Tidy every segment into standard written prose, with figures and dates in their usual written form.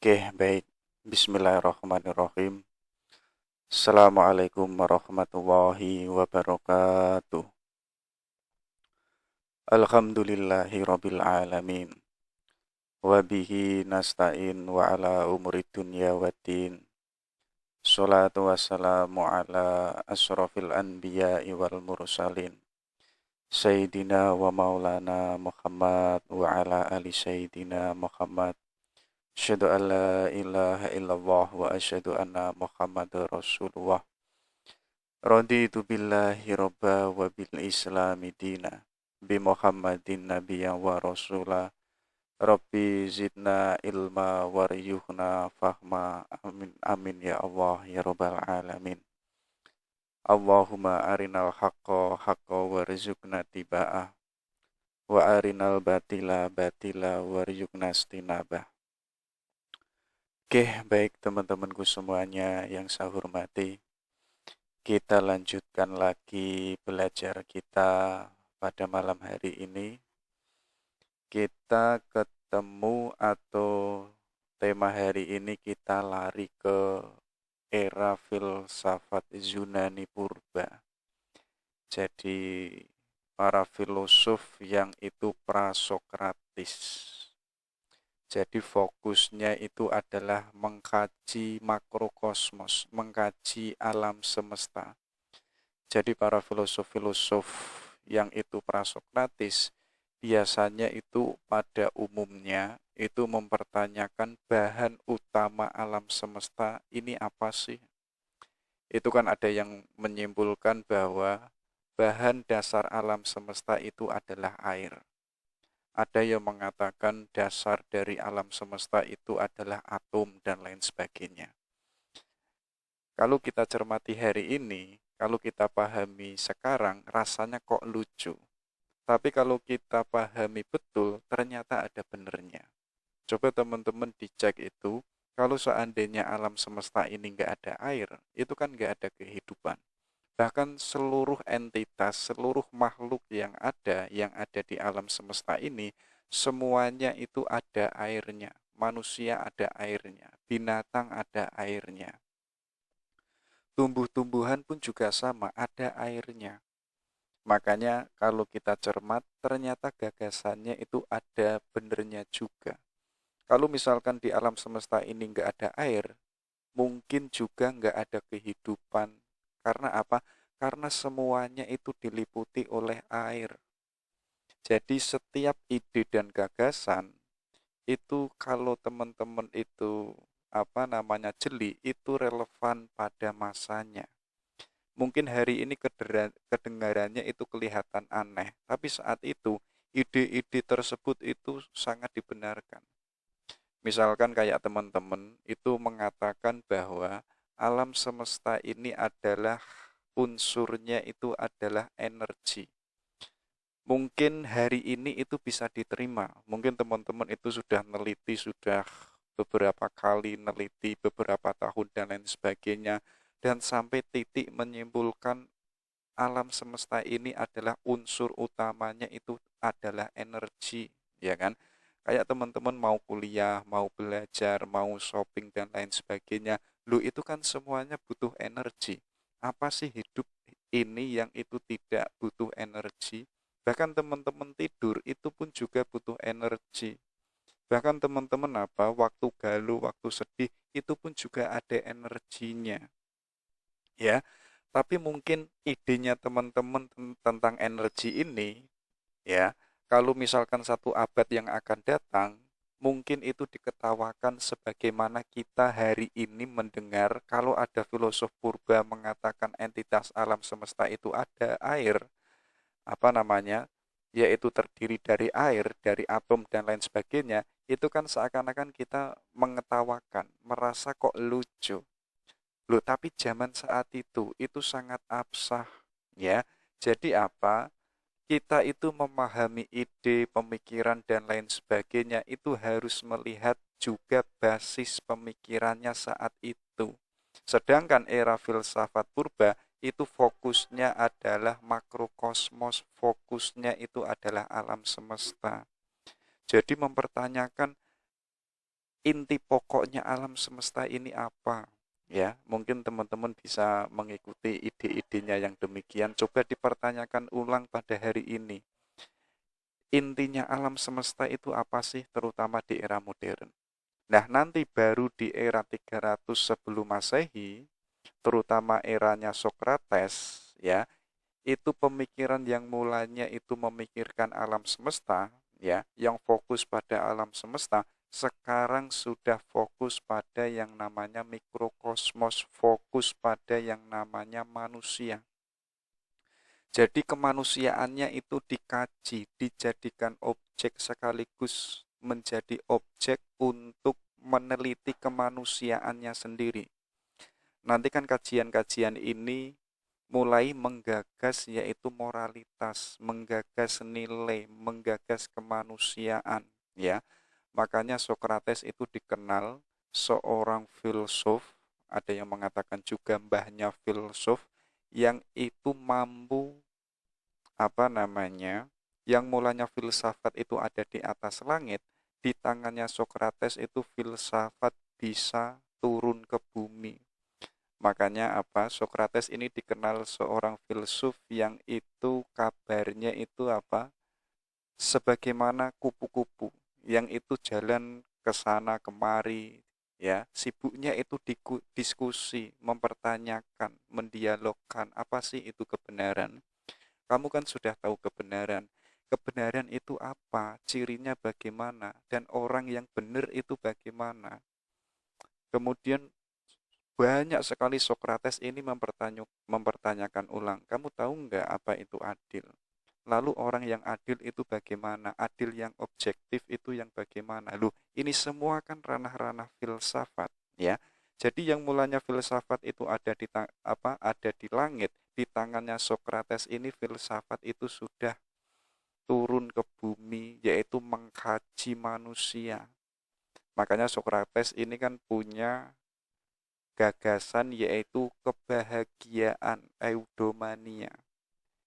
Oke, baik. Bismillahirrahmanirrahim. Assalamualaikum warahmatullahi wabarakatuh. Alhamdulillahi rabbil alamin. Wabihi nasta'in wa ala umuri dunya waddin. Salatu wassalamu ala asrafil anbiya'i wal mursalin. Sayyidina wa maulana Muhammad wa ala ali Sayyidina Muhammad. Asyhadu an la ilaha illallah wa asyhadu anna Muhammadar Rasulullah. Raditu billahi robba wa bil islami dina. Bi Muhammadin nabiyyan wa rasula. Rabbi zidna ilma waryuhna fahma. Amin amin ya Allah ya rabbal alamin. Allahumma arinal haqqa haqqa warzuqna tiba'ah. Wa arinal batila batila warzuqna istinabah. Oke, baik teman-temanku semuanya yang saya hormati. Kita lanjutkan lagi belajar kita pada malam hari ini. Kita ketemu atau tema hari ini kita lari ke era filsafat Yunani purba. Jadi para filosof yang itu prasokratis. Jadi fokusnya itu adalah mengkaji makrokosmos, mengkaji alam semesta. Jadi para filosof-filosof yang itu prasokratis biasanya itu pada umumnya itu mempertanyakan bahan utama alam semesta ini apa sih? Itu kan ada yang menyimpulkan bahwa bahan dasar alam semesta itu adalah air. Ada yang mengatakan dasar dari alam semesta itu adalah atom dan lain sebagainya. Kalau kita cermati hari ini, kalau kita pahami sekarang, rasanya kok lucu. Tapi kalau kita pahami betul, ternyata ada benernya. Coba teman-teman dicek itu, kalau seandainya alam semesta ini nggak ada air, itu kan nggak ada kehidupan. Bahkan seluruh entitas, seluruh makhluk yang ada di alam semesta ini, semuanya itu ada airnya. Manusia ada airnya, binatang ada airnya. Tumbuh-tumbuhan pun juga sama, ada airnya. Makanya kalau kita cermat, ternyata gagasannya itu ada benernya juga. Kalau misalkan di alam semesta ini nggak ada air, mungkin juga nggak ada kehidupan. Karena apa? Karena semuanya itu diliputi oleh air. Jadi setiap ide dan gagasan itu kalau teman-teman itu jeli, itu relevan pada masanya. Mungkin hari ini kedengarannya itu kelihatan aneh, tapi saat itu ide-ide tersebut itu sangat dibenarkan. Misalkan kayak teman-teman itu mengatakan bahwa alam semesta ini adalah unsurnya itu adalah energi. Mungkin hari ini itu bisa diterima. Mungkin teman-teman itu sudah neliti, sudah beberapa kali neliti, beberapa tahun dan lain sebagainya. Dan sampai titik menyimpulkan alam semesta ini adalah unsur utamanya itu adalah energi, ya kan? Kayak teman-teman mau kuliah, mau belajar, mau shopping dan lain sebagainya. Lu itu kan semuanya butuh energi. Apa sih hidup ini yang itu tidak butuh energi? Bahkan teman-teman tidur itu pun juga butuh energi. Bahkan teman-teman waktu galau, waktu sedih itu pun juga ada energinya. Ya, tapi mungkin idenya teman-teman tentang energi ini, ya, kalau misalkan satu abad yang akan datang, mungkin itu diketawakan sebagaimana kita hari ini mendengar kalau ada filosof purba mengatakan entitas alam semesta itu ada air, yaitu terdiri dari air, dari atom dan lain sebagainya, itu kan seakan-akan kita mengetawakan, merasa kok lucu. Loh, tapi zaman saat itu sangat absah, ya. Jadi apa? Kita itu memahami ide, pemikiran, dan lain sebagainya itu harus melihat juga basis pemikirannya saat itu. Sedangkan era filsafat purba itu fokusnya adalah makrokosmos, fokusnya itu adalah alam semesta. Jadi mempertanyakan inti pokoknya alam semesta ini apa? Ya, mungkin teman-teman bisa mengikuti ide-idenya yang demikian. Coba dipertanyakan ulang pada hari ini. Intinya alam semesta itu apa sih, terutama di era modern? Nah, nanti baru di era 300 sebelum Masehi, terutama eranya Sokrates, ya, itu pemikiran yang mulanya itu memikirkan alam semesta, ya, yang fokus pada alam semesta, sekarang sudah fokus pada yang namanya mikrokosmos, fokus pada yang namanya manusia. Jadi kemanusiaannya itu dikaji, dijadikan objek sekaligus menjadi objek untuk meneliti kemanusiaannya sendiri. Nanti kan kajian-kajian ini mulai menggagas yaitu moralitas, menggagas nilai, menggagas kemanusiaan, ya. Makanya Sokrates itu dikenal seorang filsuf, ada yang mengatakan juga mbahnya filsuf, yang itu mampu apa namanya, yang mulanya filsafat itu ada di atas langit, di tangannya Sokrates itu filsafat bisa turun ke bumi. Makanya apa? Sokrates ini dikenal seorang filsuf yang itu kabarnya itu apa? Sebagaimana kupu-kupu yang itu jalan ke sana kemari, ya. Sibuknya itu diskusi, mempertanyakan, mendialogkan apa sih itu kebenaran. Kamu kan sudah tahu kebenaran. Kebenaran itu apa? Cirinya bagaimana? Dan orang yang benar itu bagaimana? Kemudian banyak sekali Sokrates ini mempertanyakan ulang. Kamu tahu nggak apa itu adil? Lalu orang yang adil itu bagaimana? Adil yang objektif itu yang bagaimana? Loh, ini semua kan ranah-ranah filsafat, ya. Jadi yang mulanya filsafat itu ada di langit, di tangannya Sokrates ini filsafat itu sudah turun ke bumi, yaitu mengkaji manusia. Makanya Sokrates ini kan punya gagasan yaitu kebahagiaan, eudomania.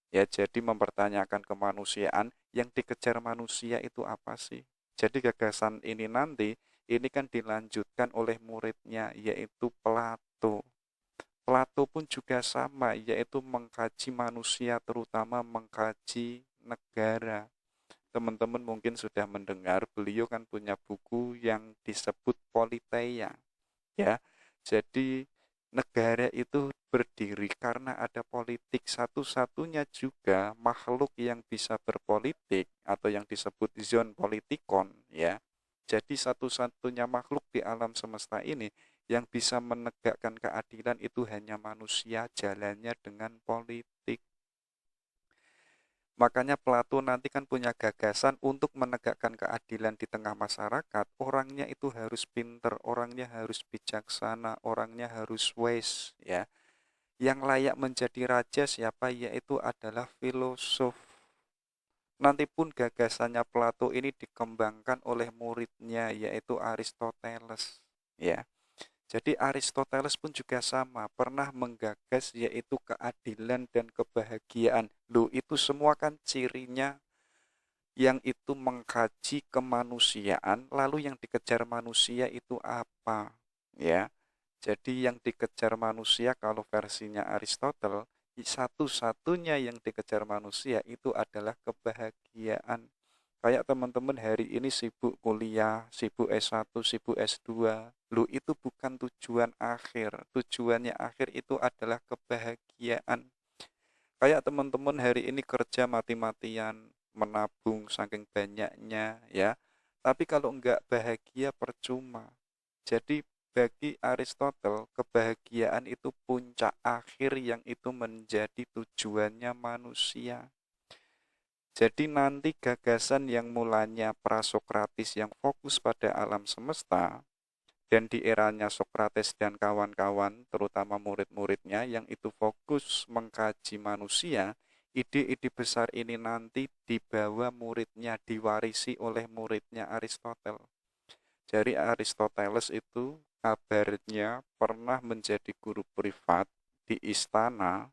Ya, jadi mempertanyakan kemanusiaan, yang dikejar manusia itu apa sih? Jadi gagasan ini nanti, ini kan dilanjutkan oleh muridnya, yaitu Plato. Plato pun juga sama, yaitu mengkaji manusia, terutama mengkaji negara. Teman-teman mungkin sudah mendengar, beliau kan punya buku yang disebut Politeia, ya. Jadi negara itu berdiri karena ada politik. Satu-satunya juga makhluk yang bisa berpolitik atau yang disebut zon politikon, ya. Jadi satu-satunya makhluk di alam semesta ini yang bisa menegakkan keadilan itu hanya manusia, jalannya dengan politik. Makanya Plato nanti kan punya gagasan untuk menegakkan keadilan di tengah masyarakat. Orangnya itu harus pinter, orangnya harus bijaksana, orangnya harus wise, ya. Yang layak menjadi raja siapa? Yaitu adalah filosof. Nanti pun gagasannya Plato ini dikembangkan oleh muridnya yaitu Aristoteles, ya. Jadi Aristoteles pun juga sama, pernah menggagas yaitu keadilan dan kebahagiaan. Loh, itu semua kan cirinya yang itu mengkaji kemanusiaan, lalu yang dikejar manusia itu apa? Ya. Jadi yang dikejar manusia kalau versinya Aristoteles, satu-satunya yang dikejar manusia itu adalah kebahagiaan. Kayak teman-teman hari ini sibuk kuliah, sibuk S1, sibuk S2. Lu itu bukan tujuan akhir. Tujuannya akhir itu adalah kebahagiaan. Kayak teman-teman hari ini kerja mati-matian, menabung saking banyaknya, ya. Tapi kalau enggak bahagia percuma. Jadi bagi Aristoteles, kebahagiaan itu puncak akhir yang itu menjadi tujuannya manusia. Jadi nanti gagasan yang mulanya prasokratis yang fokus pada alam semesta, dan di eranya Sokrates dan kawan-kawan, terutama murid-muridnya yang itu fokus mengkaji manusia, ide-ide besar ini nanti dibawa muridnya, diwarisi oleh muridnya Aristoteles. Jadi Aristoteles itu kabarnya pernah menjadi guru privat di istana,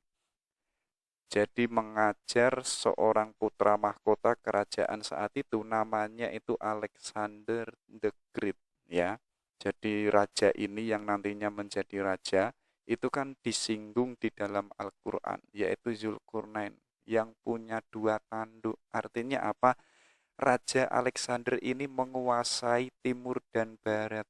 jadi mengajar seorang putra mahkota kerajaan saat itu, namanya itu Alexander the Great, ya. Jadi raja ini yang nantinya menjadi raja itu kan disinggung di dalam Al-Quran, yaitu Zulkarnain yang punya dua tanduk. Artinya apa? Raja Alexander ini menguasai timur dan barat.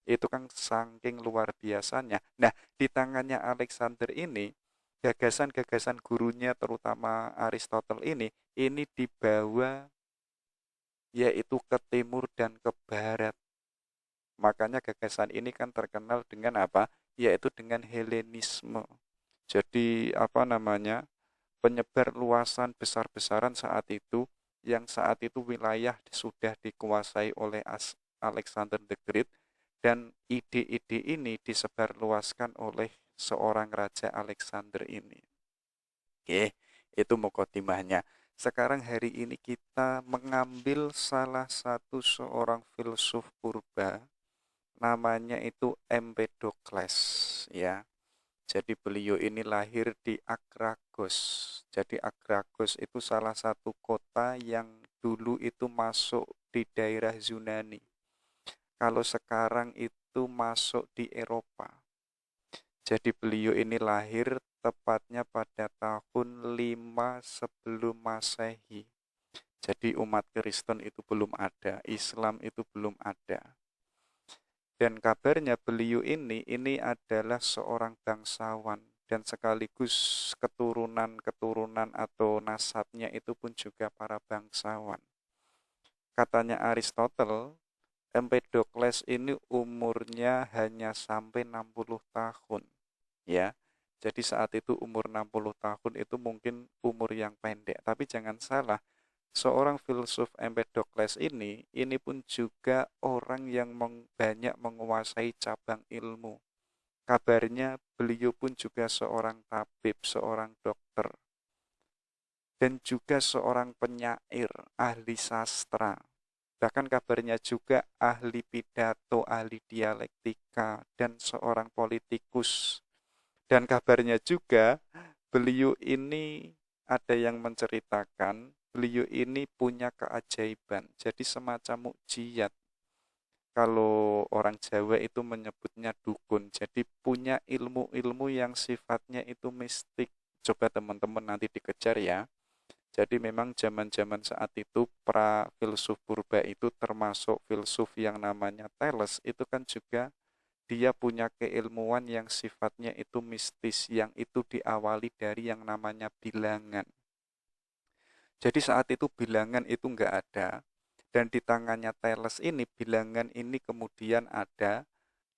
Itu kan saking luar biasanya. Nah, di tangannya Alexander ini, gagasan-gagasan gurunya terutama Aristotle ini dibawa yaitu ke timur dan ke barat. Makanya gagasan ini kan terkenal dengan apa? Yaitu dengan Helenisme. Jadi apa namanya? Penyebar luasan besar-besaran saat itu, yang saat itu wilayah sudah dikuasai oleh Alexander the Great, dan ide-ide ini disebarluaskan oleh seorang raja Alexander ini. Oke, itu mukadimahnya. Sekarang hari ini kita mengambil salah satu seorang filsuf purba, namanya itu Empedokles, ya. Jadi beliau ini lahir di Akragos. Jadi Akragos itu salah satu kota yang dulu itu masuk di daerah Yunani. Kalau sekarang itu masuk di Eropa. Jadi beliau ini lahir tepatnya pada tahun 5 sebelum Masehi. Jadi umat Kristen itu belum ada, Islam itu belum ada. Dan kabarnya beliau ini adalah seorang bangsawan dan sekaligus keturunan-keturunan atau nasabnya itu pun juga para bangsawan. Katanya Aristotle, Empedokles ini umurnya hanya sampai 60 tahun, ya. Jadi saat itu umur 60 tahun itu mungkin umur yang pendek, tapi jangan salah, seorang filsuf Empedokles ini pun juga orang yang banyak menguasai cabang ilmu. Kabarnya beliau pun juga seorang tabib, seorang dokter, dan juga seorang penyair, ahli sastra. Bahkan kabarnya juga ahli pidato, ahli dialektika, dan seorang politikus. Dan kabarnya juga beliau ini ada yang menceritakan beliau ini punya keajaiban, jadi semacam mukjizat. Kalau orang Jawa itu menyebutnya dukun, jadi punya ilmu-ilmu yang sifatnya itu mistik. Coba teman-teman nanti dikejar ya. Jadi memang zaman-zaman saat itu pra filsuf purba itu termasuk filsuf yang namanya Thales itu kan juga dia punya keilmuan yang sifatnya itu mistis, yang itu diawali dari yang namanya bilangan. Jadi saat itu bilangan itu enggak ada, dan di tangannya Thales ini bilangan ini kemudian ada,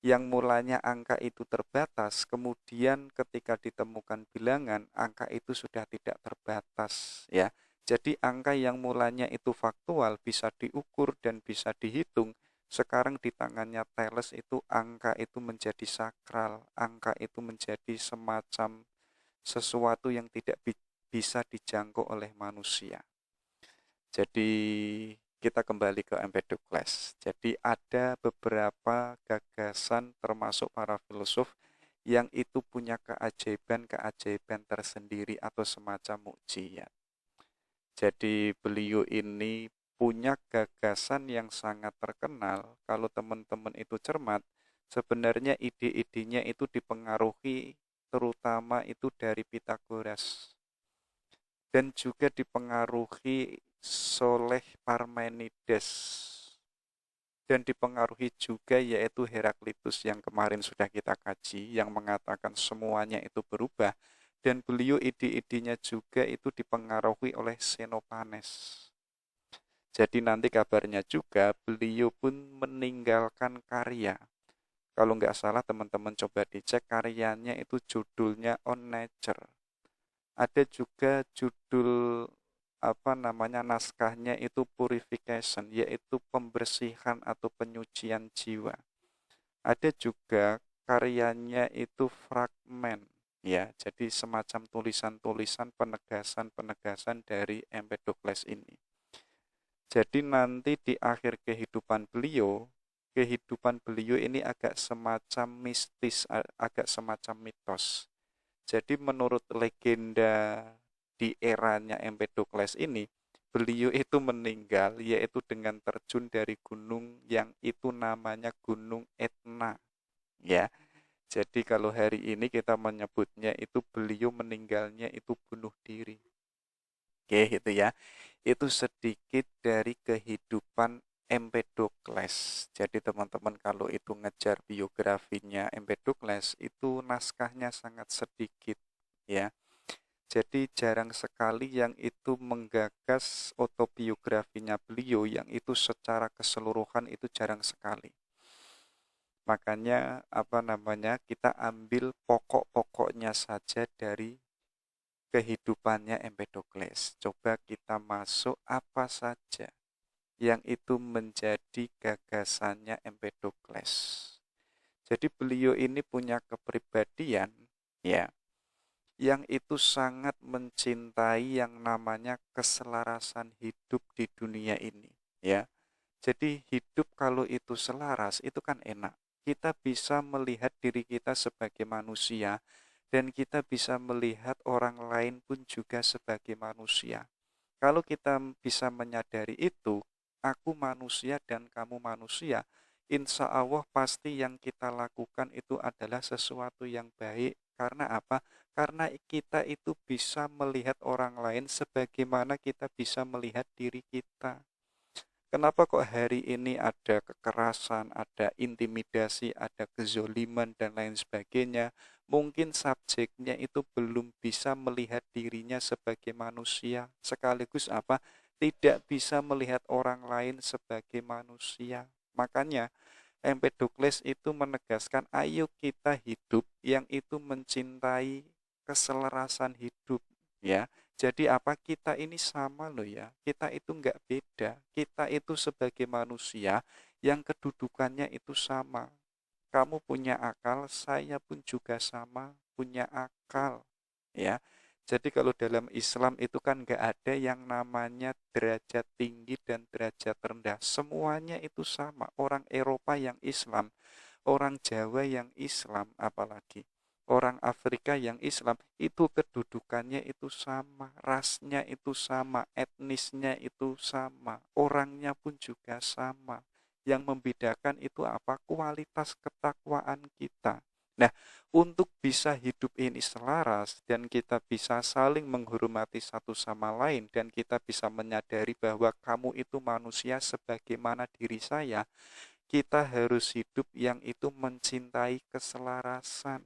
yang mulanya angka itu terbatas, kemudian ketika ditemukan bilangan, angka itu sudah tidak terbatas, ya. Jadi angka yang mulanya itu faktual, bisa diukur dan bisa dihitung, sekarang di tangannya Thales itu angka itu menjadi sakral, angka itu menjadi semacam sesuatu yang tidak bisa dijangkau oleh manusia. Jadi kita kembali ke Empedokles. Jadi ada beberapa gagasan termasuk para filsuf yang itu punya keajaiban-keajaiban tersendiri atau semacam mukjizat. Jadi beliau ini punya gagasan yang sangat terkenal. Kalau teman-teman itu cermat, sebenarnya ide-idenya itu dipengaruhi terutama itu dari Pitagoras dan juga dipengaruhi oleh Parmenides dan dipengaruhi juga yaitu Heraklitus yang kemarin sudah kita kaji yang mengatakan semuanya itu berubah, dan beliau ide-idenya juga itu dipengaruhi oleh Xenophanes. Jadi nanti kabarnya juga beliau pun meninggalkan karya. Kalau nggak salah teman-teman coba dicek karyanya itu judulnya On Nature. Ada juga judul apa namanya naskahnya itu purification, yaitu pembersihan atau penyucian jiwa. Ada juga karyanya itu fragmen, ya, jadi semacam tulisan-tulisan penegasan-penegasan dari Empedokles ini. Jadi nanti di akhir kehidupan beliau ini agak semacam mistis, agak semacam mitos. Jadi menurut legenda di eranya Empedokles ini, beliau itu meninggal yaitu dengan terjun dari gunung yang itu namanya Gunung Etna, ya. Jadi kalau hari ini kita menyebutnya itu beliau meninggalnya itu bunuh diri. Oke, gitu ya. Itu sedikit dari kehidupan Empedokles. Jadi teman-teman kalau itu ngejar biografinya Empedokles itu naskahnya sangat sedikit, ya. Jadi jarang sekali yang itu menggagas autobiografinya beliau yang itu secara keseluruhan itu jarang sekali. Makanya kita ambil pokok-pokoknya saja dari kehidupannya Empedokles. Coba kita masuk apa saja yang itu menjadi gagasannya Empedokles. Jadi beliau ini punya kepribadian, ya, yang itu sangat mencintai yang namanya keselarasan hidup di dunia ini, ya. Jadi hidup kalau itu selaras itu kan enak. Kita bisa melihat diri kita sebagai manusia dan kita bisa melihat orang lain pun juga sebagai manusia. Kalau kita bisa menyadari itu, aku manusia dan kamu manusia, insya Allah pasti yang kita lakukan itu adalah sesuatu yang baik. Karena apa? Karena kita itu bisa melihat orang lain sebagaimana kita bisa melihat diri kita. Kenapa kok hari ini ada kekerasan, ada intimidasi, ada kezoliman, dan lain sebagainya? Mungkin subjeknya itu belum bisa melihat dirinya sebagai manusia. Sekaligus apa? Tidak bisa melihat orang lain sebagai manusia. Makanya Empedokles itu menegaskan, ayo kita hidup yang itu mencintai keselarasan hidup, ya. Jadi apa, kita ini sama loh ya, kita itu enggak beda, kita itu sebagai manusia yang kedudukannya itu sama. Kamu punya akal, saya pun juga sama punya akal, ya. Jadi kalau dalam Islam itu kan enggak ada yang namanya derajat tinggi dan derajat rendah, semuanya itu sama. Orang Eropa yang Islam, orang Jawa yang Islam, apalagi orang Afrika yang Islam, itu kedudukannya itu sama, rasnya itu sama, etnisnya itu sama, orangnya pun juga sama. Yang membedakan itu apa? Kualitas ketakwaan kita. Nah, untuk bisa hidup ini selaras dan kita bisa saling menghormati satu sama lain dan kita bisa menyadari bahwa kamu itu manusia sebagaimana diri saya, kita harus hidup yang itu mencintai keselarasan,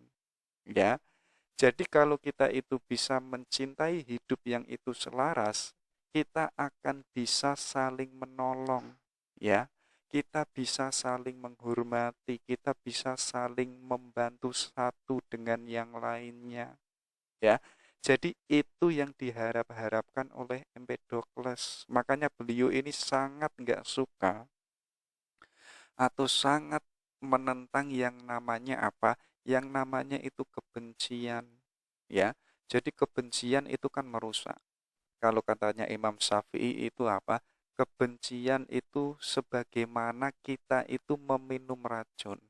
ya. Jadi kalau kita itu bisa mencintai hidup yang itu selaras, kita akan bisa saling menolong, ya. Kita bisa saling menghormati, kita bisa saling membantu satu dengan yang lainnya, ya. Jadi itu yang diharap-harapkan oleh Empedokles. Makanya beliau ini sangat nggak suka atau sangat menentang yang namanya apa? Yang namanya itu kebencian, ya. Jadi kebencian itu kan merusak. Kalau katanya Imam Syafi'i itu apa? Kebencian itu sebagaimana kita itu meminum racun.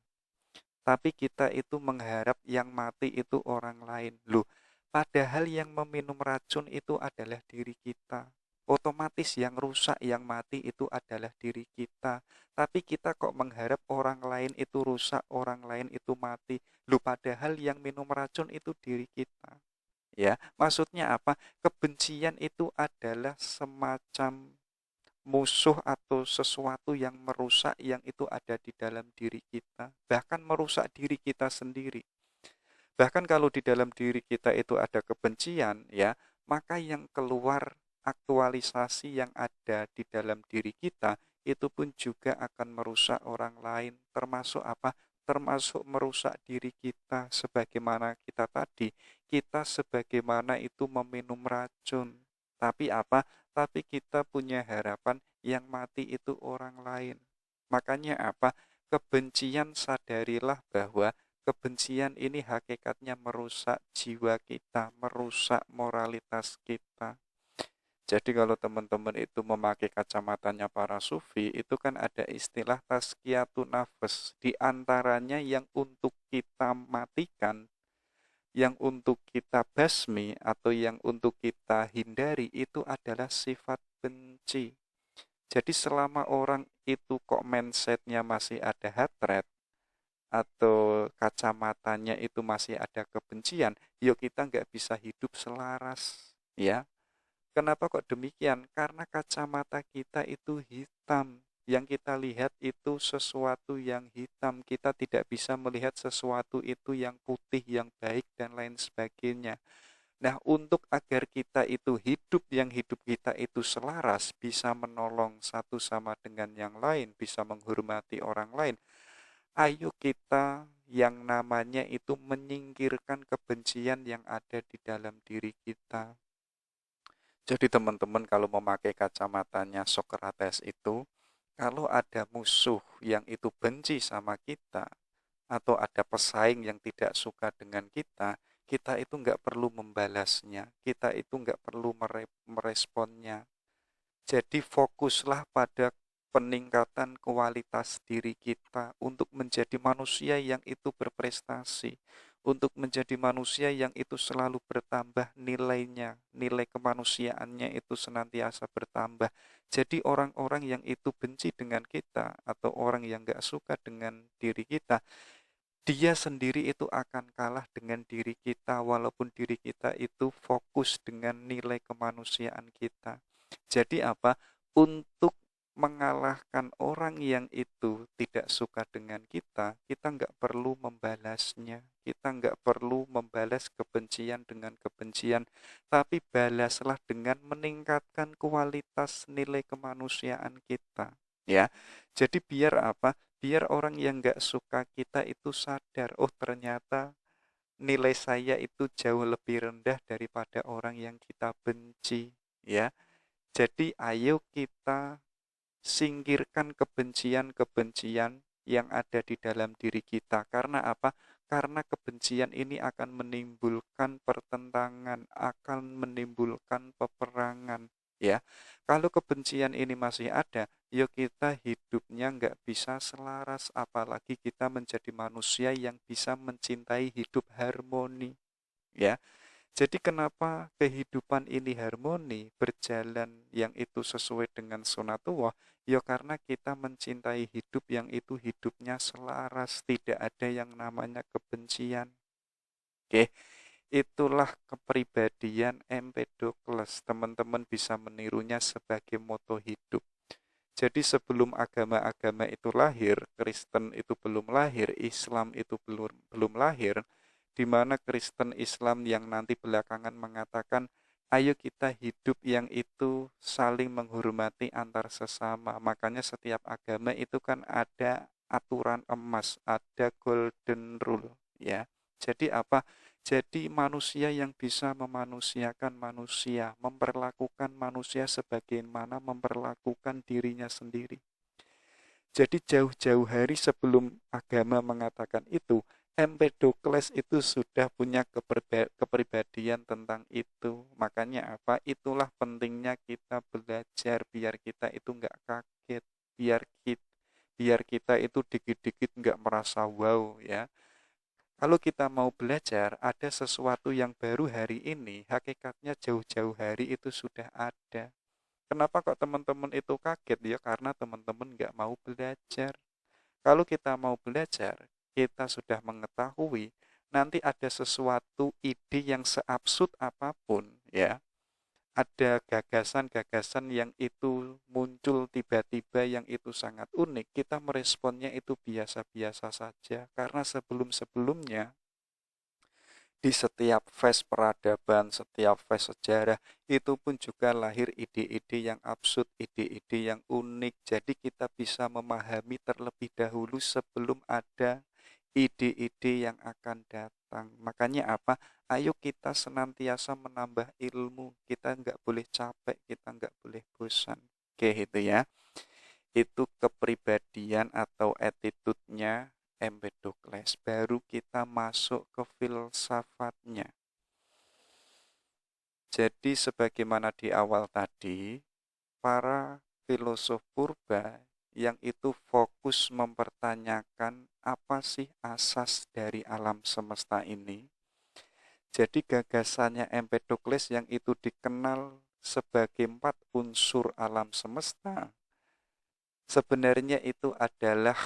Tapi kita itu mengharap yang mati itu orang lain. Loh, padahal yang meminum racun itu adalah diri kita. Otomatis yang rusak, yang mati itu adalah diri kita. Tapi kita kok mengharap orang lain itu rusak, orang lain itu mati. Loh, padahal yang minum racun itu diri kita. Ya, maksudnya apa? Kebencian itu adalah semacam musuh atau sesuatu yang merusak yang itu ada di dalam diri kita, bahkan merusak diri kita sendiri. Bahkan kalau di dalam diri kita itu ada kebencian, ya, maka yang keluar aktualisasi yang ada di dalam diri kita itu pun juga akan merusak orang lain, termasuk apa? Termasuk merusak diri kita sebagaimana kita tadi, kita sebagaimana itu meminum racun. Tapi apa? Tapi kita punya harapan yang mati itu orang lain. Makanya apa? Kebencian, sadarilah bahwa kebencian ini hakikatnya merusak jiwa kita, merusak moralitas kita. Jadi kalau teman-teman itu memakai kacamatanya para sufi, itu kan ada istilah tazkiyatun nafs. Di antaranya yang untuk kita matikan, yang untuk kita basmi atau yang untuk kita hindari itu adalah sifat benci. Jadi selama orang itu kok mindsetnya masih ada hatred atau kacamatanya itu masih ada kebencian, yuk kita nggak bisa hidup selaras, ya. Kenapa kok demikian? Karena kacamata kita itu hitam. Yang kita lihat itu sesuatu yang hitam. Kita tidak bisa melihat sesuatu itu yang putih, yang baik, dan lain sebagainya. Nah, untuk agar kita itu hidup kita itu selaras, bisa menolong satu sama dengan yang lain, bisa menghormati orang lain, ayo kita yang namanya itu menyingkirkan kebencian yang ada di dalam diri kita. Jadi teman-teman kalau memakai kacamatanya Socrates itu, kalau ada musuh yang itu benci sama kita, atau ada pesaing yang tidak suka dengan kita itu nggak perlu membalasnya, kita itu nggak perlu meresponnya. Jadi fokuslah pada peningkatan kualitas diri kita untuk menjadi manusia yang itu berprestasi, untuk menjadi manusia yang itu selalu bertambah nilainya, nilai kemanusiaannya itu senantiasa bertambah. Jadi orang-orang yang itu benci dengan kita atau orang yang gak suka dengan diri kita, dia sendiri itu akan kalah dengan diri kita walaupun diri kita itu fokus dengan nilai kemanusiaan kita. Jadi apa? Untuk mengalahkan orang yang itu tidak suka dengan kita nggak perlu membalasnya. Kita nggak perlu membalas kebencian dengan kebencian, tapi balaslah dengan meningkatkan kualitas nilai kemanusiaan kita. Ya, jadi biar apa? Biar orang yang nggak suka kita itu sadar, oh ternyata nilai saya itu jauh lebih rendah daripada orang yang kita benci, ya. Jadi ayo kita singkirkan kebencian-kebencian yang ada di dalam diri kita. Karena apa? Karena kebencian ini akan menimbulkan pertentangan, akan menimbulkan peperangan. Ya, kalau kebencian ini masih ada, yuk kita hidupnya nggak bisa selaras, apalagi kita menjadi manusia yang bisa mencintai hidup harmoni. Ya, jadi kenapa kehidupan ini harmoni, berjalan yang itu sesuai dengan sunatullah? Ya karena kita mencintai hidup yang itu hidupnya selaras, tidak ada yang namanya kebencian. Oke, itulah kepribadian Empedokles. Teman-teman bisa menirunya sebagai moto hidup. Jadi sebelum agama-agama itu lahir, Kristen itu belum lahir, Islam itu belum lahir, di mana Kristen Islam yang nanti belakangan mengatakan, ayo kita hidup yang itu saling menghormati antar sesama. Makanya setiap agama itu kan ada aturan emas, ada golden rule, ya. Jadi apa? Jadi manusia yang bisa memanusiakan manusia, memperlakukan manusia sebagaimana memperlakukan dirinya sendiri. Jadi jauh-jauh hari sebelum agama mengatakan itu, Empedokles itu sudah punya kepribadian tentang itu. Makanya apa? Itulah pentingnya kita belajar biar kita itu nggak kaget, biar kita itu dikit-dikit nggak merasa wow, ya. Kalau kita mau belajar, ada sesuatu yang baru hari ini, hakikatnya jauh-jauh hari itu sudah ada. Kenapa kok teman-teman itu kaget? Ya karena teman-teman nggak mau belajar. Kalau kita mau belajar, kita sudah mengetahui, nanti ada sesuatu ide yang seabsurd apapun, ya. Ada gagasan-gagasan yang itu muncul tiba-tiba yang itu sangat unik, kita meresponnya itu biasa-biasa saja. Karena sebelum-sebelumnya, di setiap fase peradaban, setiap fase sejarah, itu pun juga lahir ide-ide yang absurd, ide-ide yang unik. Jadi kita bisa memahami terlebih dahulu sebelum ada ide-ide yang akan datang. Makanya apa? Ayo kita senantiasa menambah ilmu. Kita nggak boleh capek, kita nggak boleh bosan. Oke, itu ya. Itu kepribadian atau attitude-nya Empedokles. Baru kita masuk ke filsafatnya. Jadi sebagaimana di awal tadi, para filosof purba yang itu fokus mempertanyakan apa sih asas dari alam semesta ini, Jadi gagasannya Empedokles yang itu dikenal sebagai 4 unsur alam semesta, sebenarnya itu adalah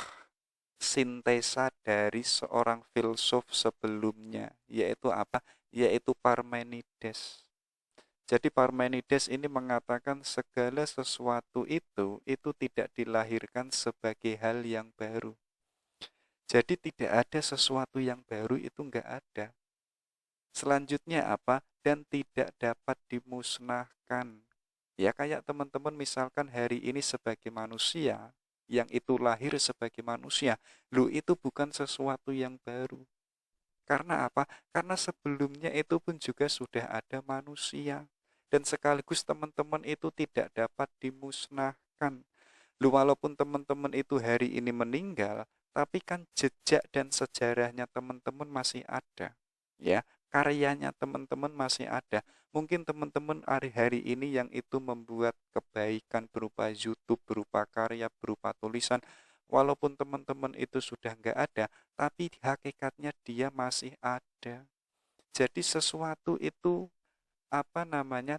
sintesa dari seorang filsuf sebelumnya, yaitu apa? Yaitu Parmenides. Jadi Parmenides ini mengatakan segala sesuatu itu tidak dilahirkan sebagai hal yang baru. Jadi tidak ada sesuatu yang baru, itu enggak ada. Selanjutnya apa? Dan tidak dapat dimusnahkan. Ya kayak teman-teman misalkan hari ini sebagai manusia, yang itu lahir sebagai manusia, itu bukan sesuatu yang baru. Karena apa? Karena sebelumnya itu pun juga sudah ada manusia. Dan sekaligus teman-teman itu tidak dapat dimusnahkan. Walaupun teman-teman itu hari ini meninggal, tapi kan jejak dan sejarahnya teman-teman masih ada. Ya, karyanya teman-teman masih ada. Mungkin teman-teman hari-hari ini yang itu membuat kebaikan berupa YouTube, berupa karya, berupa tulisan, walaupun teman-teman itu sudah nggak ada, tapi hakikatnya dia masih ada. Jadi sesuatu itu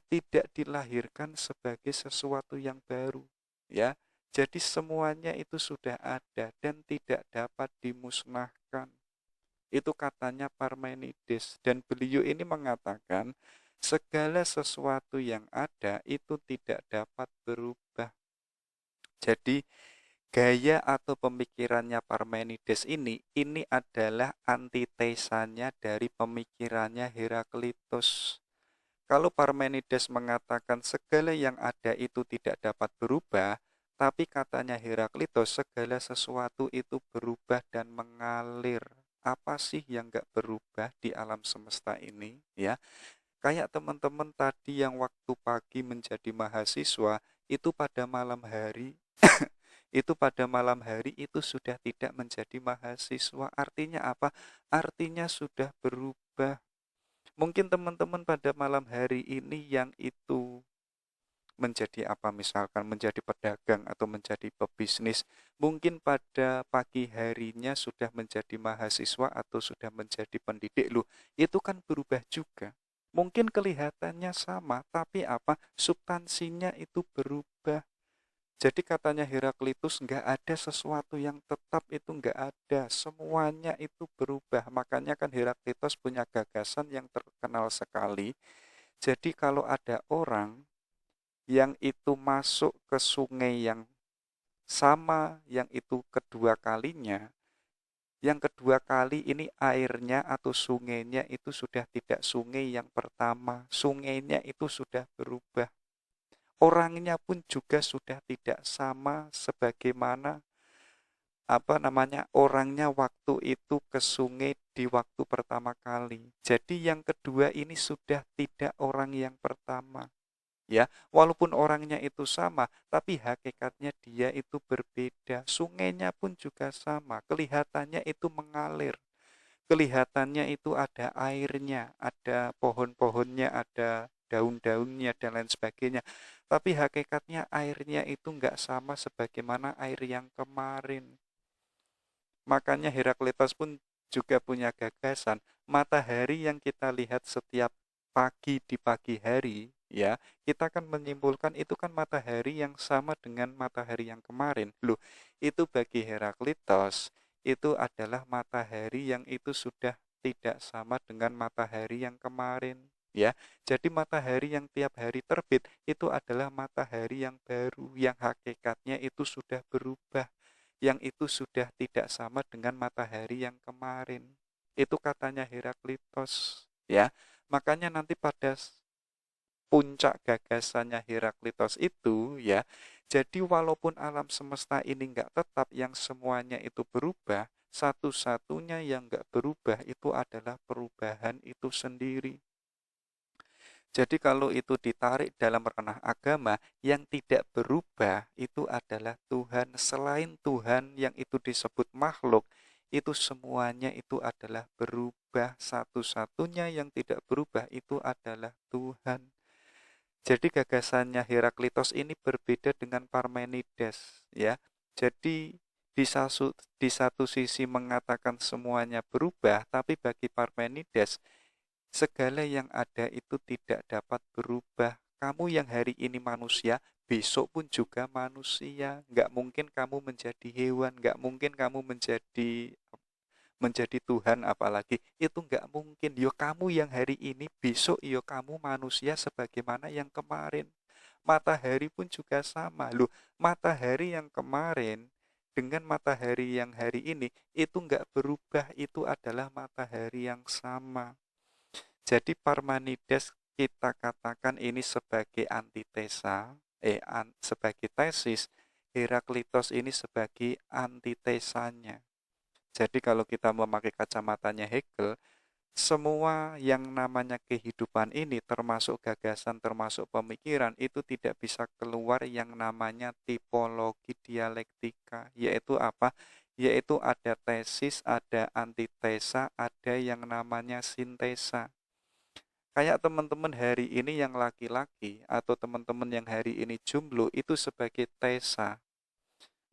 tidak dilahirkan sebagai sesuatu yang baru, ya. Jadi semuanya itu sudah ada dan tidak dapat dimusnahkan. Itu katanya Parmenides, dan beliau ini mengatakan segala sesuatu yang ada itu tidak dapat berubah. Jadi gaya atau pemikirannya Parmenides ini adalah antitesanya dari pemikirannya Heraklitus. Kalau Parmenides mengatakan segala yang ada itu tidak dapat berubah, tapi katanya Heraklitus segala sesuatu itu berubah dan mengalir. Apa sih yang gak berubah di alam semesta ini? Ya, kayak teman-teman tadi yang waktu pagi menjadi mahasiswa, itu pada malam hari itu sudah tidak menjadi mahasiswa. Artinya apa? Artinya sudah berubah. Mungkin teman-teman pada malam hari ini yang itu menjadi apa, misalkan menjadi pedagang atau menjadi pebisnis, mungkin pada pagi harinya sudah menjadi mahasiswa atau sudah menjadi pendidik. Itu kan berubah juga. Mungkin kelihatannya sama, tapi apa, substansinya itu berubah. Jadi katanya Heraklitus, nggak ada sesuatu yang tetap, itu nggak ada. Semuanya itu berubah. Makanya kan Heraklitus punya gagasan yang terkenal sekali. Jadi kalau ada orang yang itu masuk ke sungai yang sama, yang itu kedua kalinya, yang kedua kali ini airnya atau sungainya itu sudah tidak sungai yang pertama. Sungainya itu sudah berubah. Orangnya pun juga sudah tidak sama sebagaimana orangnya waktu itu ke sungai di waktu pertama kali. Jadi yang kedua ini sudah tidak orang yang pertama. Ya, walaupun orangnya itu sama, tapi hakikatnya dia itu berbeda. Sungainya pun juga sama, kelihatannya itu mengalir. Kelihatannya itu ada airnya, ada pohon-pohonnya, ada daun-daunnya dan lain sebagainya. Tapi hakikatnya airnya itu nggak sama sebagaimana air yang kemarin. Makanya Heraklitus pun juga punya gagasan, matahari yang kita lihat setiap pagi di pagi hari, ya, kita kan menyimpulkan itu kan matahari yang sama dengan matahari yang kemarin. Itu bagi Heraklitus itu adalah matahari yang itu sudah tidak sama dengan matahari yang kemarin, ya. Jadi matahari yang tiap hari terbit itu adalah matahari yang baru, yang hakikatnya itu sudah berubah, yang itu sudah tidak sama dengan matahari yang kemarin. Itu katanya Heraklitus, ya. Makanya nanti pada puncak gagasannya Heraklitus itu, ya, jadi walaupun alam semesta ini enggak tetap, yang semuanya itu berubah, satu-satunya yang enggak berubah itu adalah perubahan itu sendiri. Jadi kalau itu ditarik dalam ranah agama, yang tidak berubah itu adalah Tuhan. Selain Tuhan yang itu disebut makhluk, itu semuanya itu adalah berubah. Satu-satunya yang tidak berubah itu adalah Tuhan. Jadi gagasannya Heraklitus ini berbeda dengan Parmenides, ya. Jadi di satu sisi mengatakan semuanya berubah, tapi bagi Parmenides Segala yang ada itu tidak dapat berubah. Kamu yang hari ini manusia, besok pun juga manusia. Nggak mungkin kamu menjadi hewan, nggak mungkin kamu menjadi Tuhan apalagi. Itu nggak mungkin. Yo kamu yang hari ini, besok yo kamu manusia sebagaimana yang kemarin. Matahari pun juga sama. Loh, matahari yang kemarin dengan matahari yang hari ini itu nggak berubah, itu adalah matahari yang sama. Jadi Parmenides kita katakan ini sebagai antitesa, sebagai tesis, Heraklitos ini sebagai antitesanya. Jadi kalau kita memakai kacamatanya Hegel, semua yang namanya kehidupan ini termasuk gagasan, termasuk pemikiran itu tidak bisa keluar yang namanya tipologi dialektika, yaitu apa? Yaitu ada tesis, ada antitesa, ada yang namanya sintesa. Kayak teman-teman hari ini yang laki-laki atau teman-teman yang hari ini jomblo itu sebagai tesa.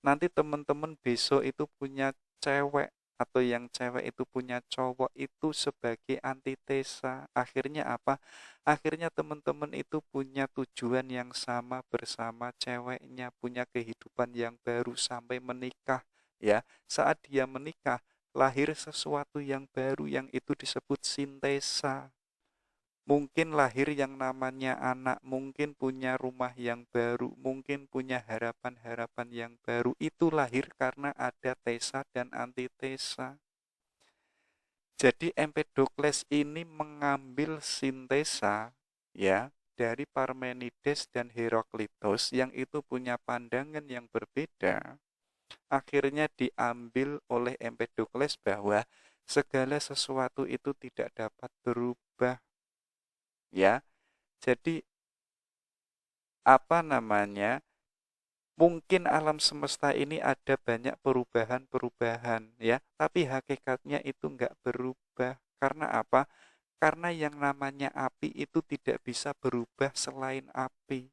Nanti teman-teman besok itu punya cewek atau yang cewek itu punya cowok itu sebagai antitesa. Akhirnya apa? Akhirnya teman-teman itu punya tujuan yang sama bersama ceweknya, punya kehidupan yang baru sampai menikah. Ya, saat dia menikah, lahir sesuatu yang baru yang itu disebut sintesa. Mungkin lahir yang namanya anak, mungkin punya rumah yang baru, mungkin punya harapan-harapan yang baru. Itu lahir karena ada tesa dan antitesa. Jadi Empedokles ini mengambil sintesa ya dari Parmenides dan Heraklitos yang itu punya pandangan yang berbeda. Akhirnya diambil oleh Empedokles bahwa segala sesuatu itu tidak dapat berubah ya. Jadi apa namanya, mungkin alam semesta ini ada banyak perubahan-perubahan ya, tapi hakikatnya itu nggak berubah. Karena apa? Karena yang namanya api itu tidak bisa berubah selain api.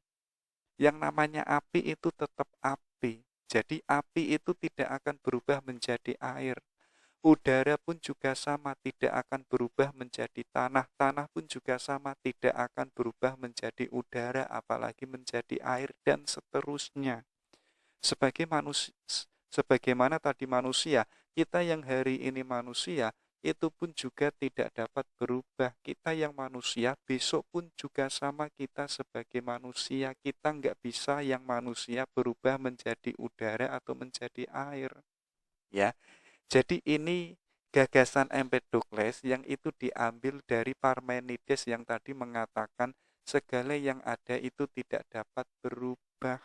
Yang namanya api itu tetap api. Jadi api itu tidak akan berubah menjadi air. Udara pun juga sama, tidak akan berubah menjadi tanah. Tanah pun juga sama, tidak akan berubah menjadi udara, apalagi menjadi air, dan seterusnya. Sebagaimana tadi manusia, kita yang hari ini manusia, itu pun juga tidak dapat berubah. Kita yang manusia, besok pun juga sama kita sebagai manusia. Kita nggak bisa yang manusia berubah menjadi udara atau menjadi air. Ya, jadi ini gagasan Empedokles yang itu diambil dari Parmenides yang tadi mengatakan segala yang ada itu tidak dapat berubah.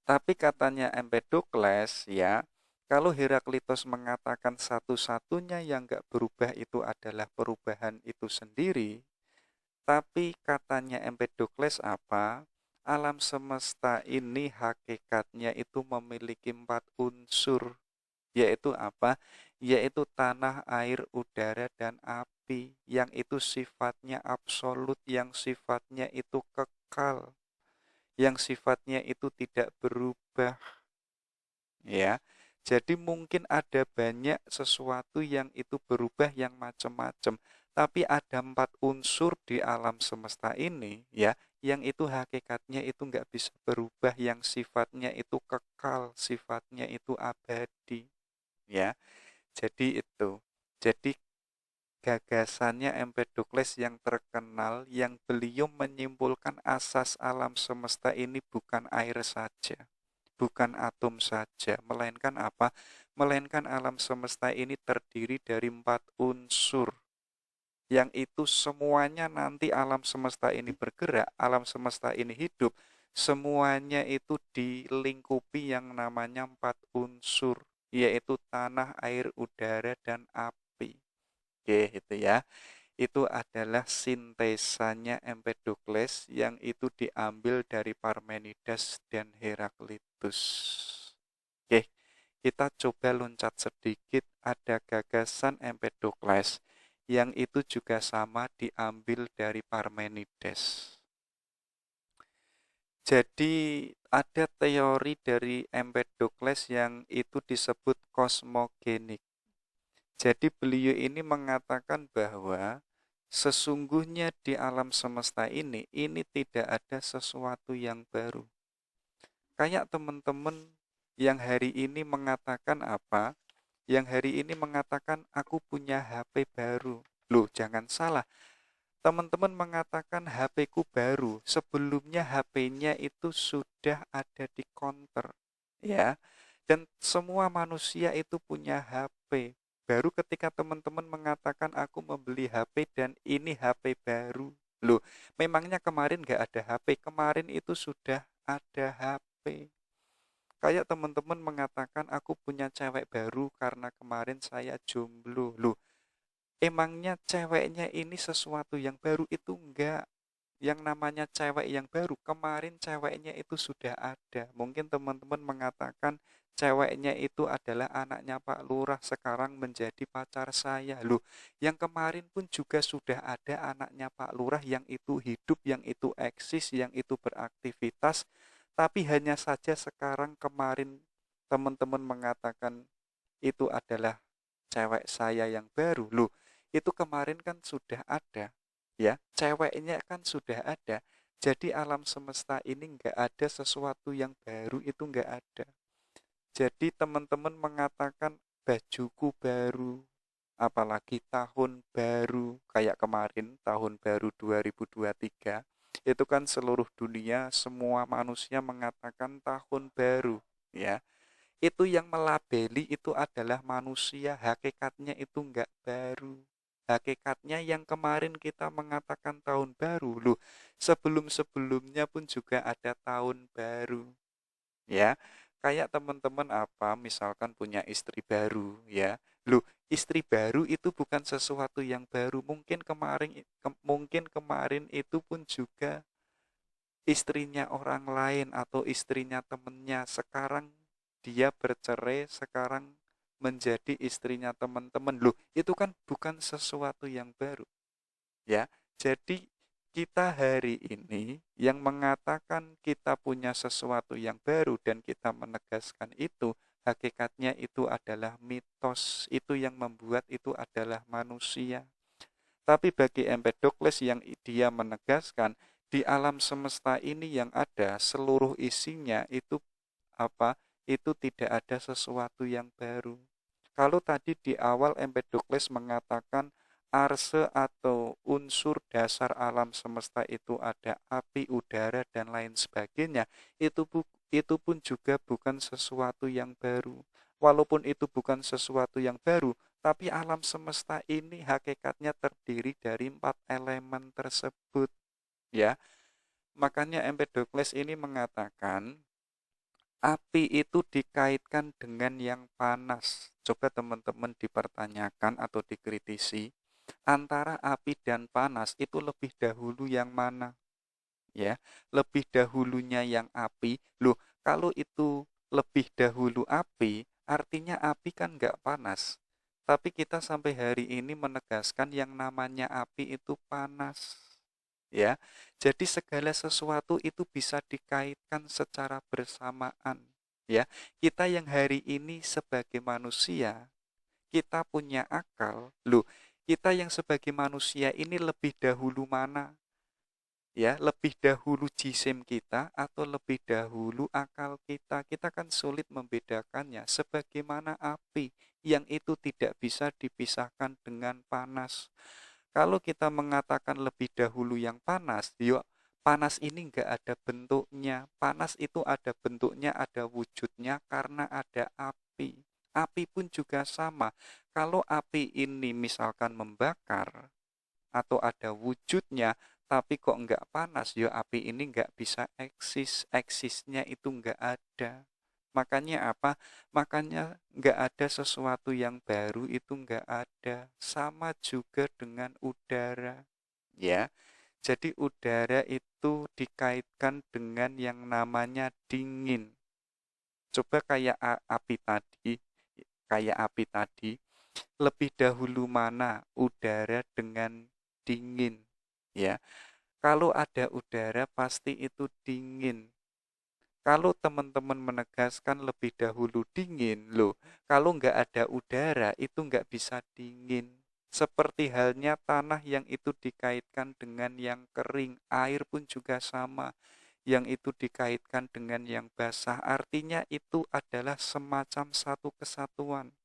Tapi katanya Empedokles ya, kalau Heraklitos mengatakan satu-satunya yang gak berubah itu adalah perubahan itu sendiri, tapi katanya Empedokles apa? Alam semesta ini hakikatnya itu memiliki 4 unsur. Yaitu apa? Yaitu tanah, air, udara, dan api. Yang itu sifatnya absolut, yang sifatnya itu kekal, yang sifatnya itu tidak berubah. Ya, jadi mungkin ada banyak sesuatu yang itu berubah yang macam-macam. Tapi ada 4 unsur di alam semesta ini, ya, yang itu hakikatnya itu nggak bisa berubah, yang sifatnya itu kekal, sifatnya itu abadi. Ya, jadi itu. Jadi gagasannya Empedokles yang terkenal yang beliau menyimpulkan asas alam semesta ini bukan air saja, bukan atom saja, melainkan apa? Melainkan alam semesta ini terdiri dari 4 unsur. Yang itu semuanya nanti alam semesta ini bergerak, alam semesta ini hidup, semuanya itu dilingkupi yang namanya 4 unsur, yaitu tanah, air, udara, dan api. Oke, itu ya. Itu adalah sintesanya Empedokles yang itu diambil dari Parmenides dan Heraklitus. Oke, kita coba loncat sedikit, ada gagasan Empedokles yang itu juga sama diambil dari Parmenides. Jadi ada teori dari Empedokles yang itu disebut kosmogenik. Jadi beliau ini mengatakan bahwa Sesungguhnya di alam semesta ini tidak ada sesuatu yang baru. Kayak teman-teman yang hari ini mengatakan apa? Yang hari ini mengatakan aku punya HP baru. Loh, jangan salah. Teman-teman mengatakan HP ku baru. Sebelumnya HP-nya itu sudah ada di counter. Ya. Dan semua manusia itu punya HP. Baru ketika teman-teman mengatakan aku membeli HP dan ini HP baru. Loh, memangnya kemarin nggak ada HP? Kemarin itu sudah ada HP. Kayak teman-teman mengatakan aku punya cewek baru karena kemarin saya jomblo. Loh, emangnya ceweknya ini sesuatu yang baru? Itu enggak. Yang namanya cewek yang baru, kemarin ceweknya itu sudah ada. Mungkin teman-teman mengatakan ceweknya itu adalah anaknya Pak Lurah, sekarang menjadi pacar saya. Loh, yang kemarin pun juga sudah ada anaknya Pak Lurah yang itu hidup, yang itu eksis, yang itu beraktivitas. Tapi hanya saja sekarang kemarin teman-teman mengatakan itu adalah cewek saya yang baru. Loh, itu kemarin kan sudah ada. Ya, ceweknya kan sudah ada. Jadi alam semesta ini nggak ada sesuatu yang baru, itu nggak ada. Jadi teman-teman mengatakan bajuku baru, apalagi tahun baru, kayak kemarin tahun baru 2023, itu kan seluruh dunia semua manusia mengatakan tahun baru, ya. Itu yang melabeli itu adalah manusia, hakikatnya itu enggak baru. Hakikatnya yang kemarin kita mengatakan tahun baru, loh, sebelum-sebelumnya pun juga ada tahun baru. Ya, kayak teman-teman apa misalkan punya istri baru, ya. Loh, istri baru itu bukan sesuatu yang baru. Mungkin kemarin itu pun juga istrinya orang lain atau istrinya temennya. Sekarang dia bercerai, sekarang menjadi istrinya teman-teman. Loh, itu kan bukan sesuatu yang baru, ya. Jadi kita hari ini yang mengatakan kita punya sesuatu yang baru dan kita menegaskan itu, hakikatnya itu adalah mitos. Itu yang membuat itu adalah manusia. Tapi bagi Empedokles yang dia menegaskan di alam semesta ini yang ada seluruh isinya itu apa? Itu tidak ada sesuatu yang baru. Kalau tadi di awal Empedokles mengatakan arse atau unsur dasar alam semesta itu ada api, udara dan lain sebagainya, itu pun juga bukan sesuatu yang baru. Walaupun itu bukan sesuatu yang baru, tapi alam semesta ini hakikatnya terdiri dari 4 elemen tersebut, ya. Makanya Empedokles ini mengatakan api itu dikaitkan dengan yang panas. Coba teman-teman dipertanyakan atau dikritisi, antara api dan panas itu lebih dahulu yang mana? Ya, lebih dahulunya yang api. Loh, kalau itu lebih dahulu api, artinya api kan nggak panas. Tapi kita sampai hari ini menegaskan yang namanya api itu panas. Ya, jadi segala sesuatu itu bisa dikaitkan secara bersamaan. Ya, kita yang hari ini sebagai manusia, kita punya akal. Loh, kita yang sebagai manusia ini lebih dahulu mana? Ya, lebih dahulu jisim kita atau lebih dahulu akal kita? Kita kan sulit membedakannya. Sebagaimana api yang itu tidak bisa dipisahkan dengan panas. Kalau kita mengatakan lebih dahulu yang panas, yuk, panas ini enggak ada bentuknya. Panas itu ada bentuknya, ada wujudnya karena ada api. Api pun juga sama. Kalau api ini misalkan membakar atau ada wujudnya, tapi kok enggak panas, ya api ini enggak bisa eksis. Eksisnya itu enggak ada. Makanya apa? Makanya nggak ada sesuatu yang baru itu nggak ada. Sama juga dengan udara. Ya, jadi udara itu dikaitkan dengan yang namanya dingin. Coba kayak api tadi, lebih dahulu mana udara dengan dingin? Ya, kalau ada udara pasti itu dingin. Kalau teman-teman menegaskan lebih dahulu dingin, loh, kalau nggak ada udara itu nggak bisa dingin. Seperti halnya tanah yang itu dikaitkan dengan yang kering, air pun juga sama, yang itu dikaitkan dengan yang basah. Artinya itu adalah semacam satu kesatuan.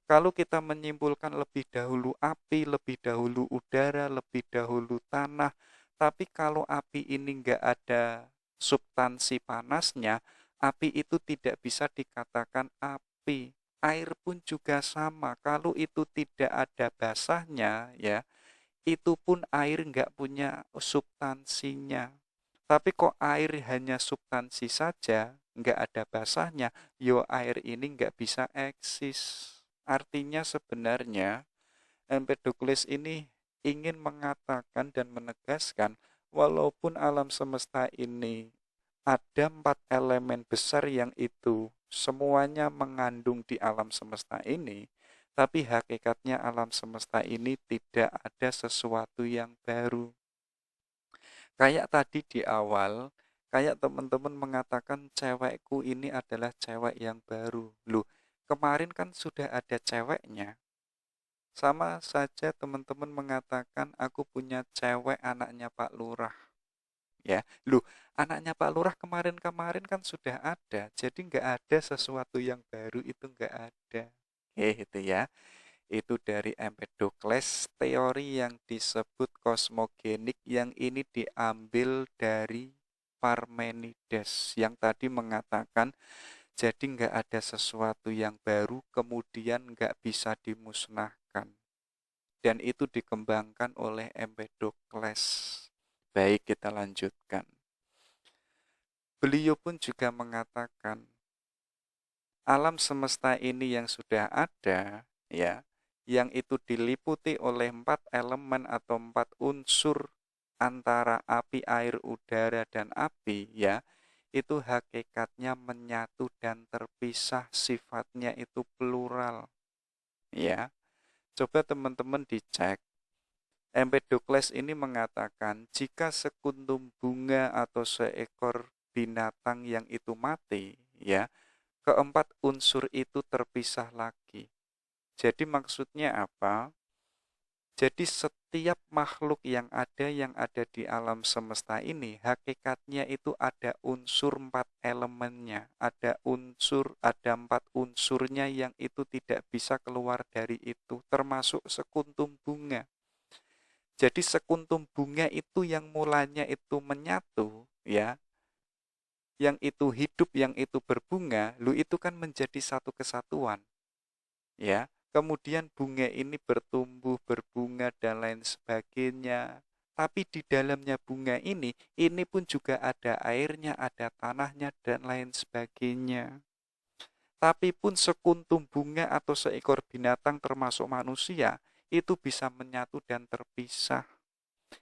Kalau kita menyimpulkan lebih dahulu api, lebih dahulu udara, lebih dahulu tanah, tapi kalau api ini nggak ada substansi panasnya, api itu tidak bisa dikatakan api. Air pun juga sama, kalau itu tidak ada basahnya, ya, itu pun air nggak punya substansinya. Tapi kok air hanya substansi saja, nggak ada basahnya, yo air ini nggak bisa eksis. Artinya sebenarnya Empedokles ini ingin mengatakan dan menegaskan, walaupun alam semesta ini ada 4 elemen besar yang itu semuanya mengandung di alam semesta ini, tapi hakikatnya alam semesta ini tidak ada sesuatu yang baru. Kayak tadi di awal, kayak teman-teman mengatakan cewekku ini adalah cewek yang baru. Loh, kemarin kan sudah ada ceweknya. Sama saja teman-teman mengatakan aku punya cewek anaknya Pak Lurah. Ya, loh, anaknya Pak Lurah kemarin-kemarin kan sudah ada. Jadi nggak ada sesuatu yang baru, itu nggak ada. Itu ya. Itu dari Empedokles, teori yang disebut kosmogenik yang ini diambil dari Parmenides yang tadi mengatakan jadi nggak ada sesuatu yang baru kemudian nggak bisa dimusnahkan, dan itu dikembangkan oleh Empedokles. Baik, kita lanjutkan. Beliau pun juga mengatakan alam semesta ini yang sudah ada, ya, yang itu diliputi oleh 4 elemen atau 4 unsur antara api, air, udara, dan api, ya, itu hakikatnya menyatu dan terpisah, sifatnya itu plural, ya. Coba teman-teman dicek. Empedokles ini mengatakan jika sekuntum bunga atau seekor binatang yang itu mati, ya, keempat unsur itu terpisah lagi. Jadi maksudnya apa? Jadi setiap makhluk yang ada di alam semesta ini, hakikatnya itu ada unsur 4 elemennya. Ada 4 unsurnya yang itu tidak bisa keluar dari itu, termasuk sekuntum bunga. Jadi sekuntum bunga itu yang mulanya itu menyatu, ya, yang itu hidup, yang itu berbunga, lu itu kan menjadi satu kesatuan, ya. Kemudian bunga ini bertumbuh, berbunga dan lain sebagainya. Tapi di dalamnya bunga ini pun juga ada airnya, ada tanahnya dan lain sebagainya. Tapi pun sekuntum bunga atau seekor binatang termasuk manusia itu bisa menyatu dan terpisah.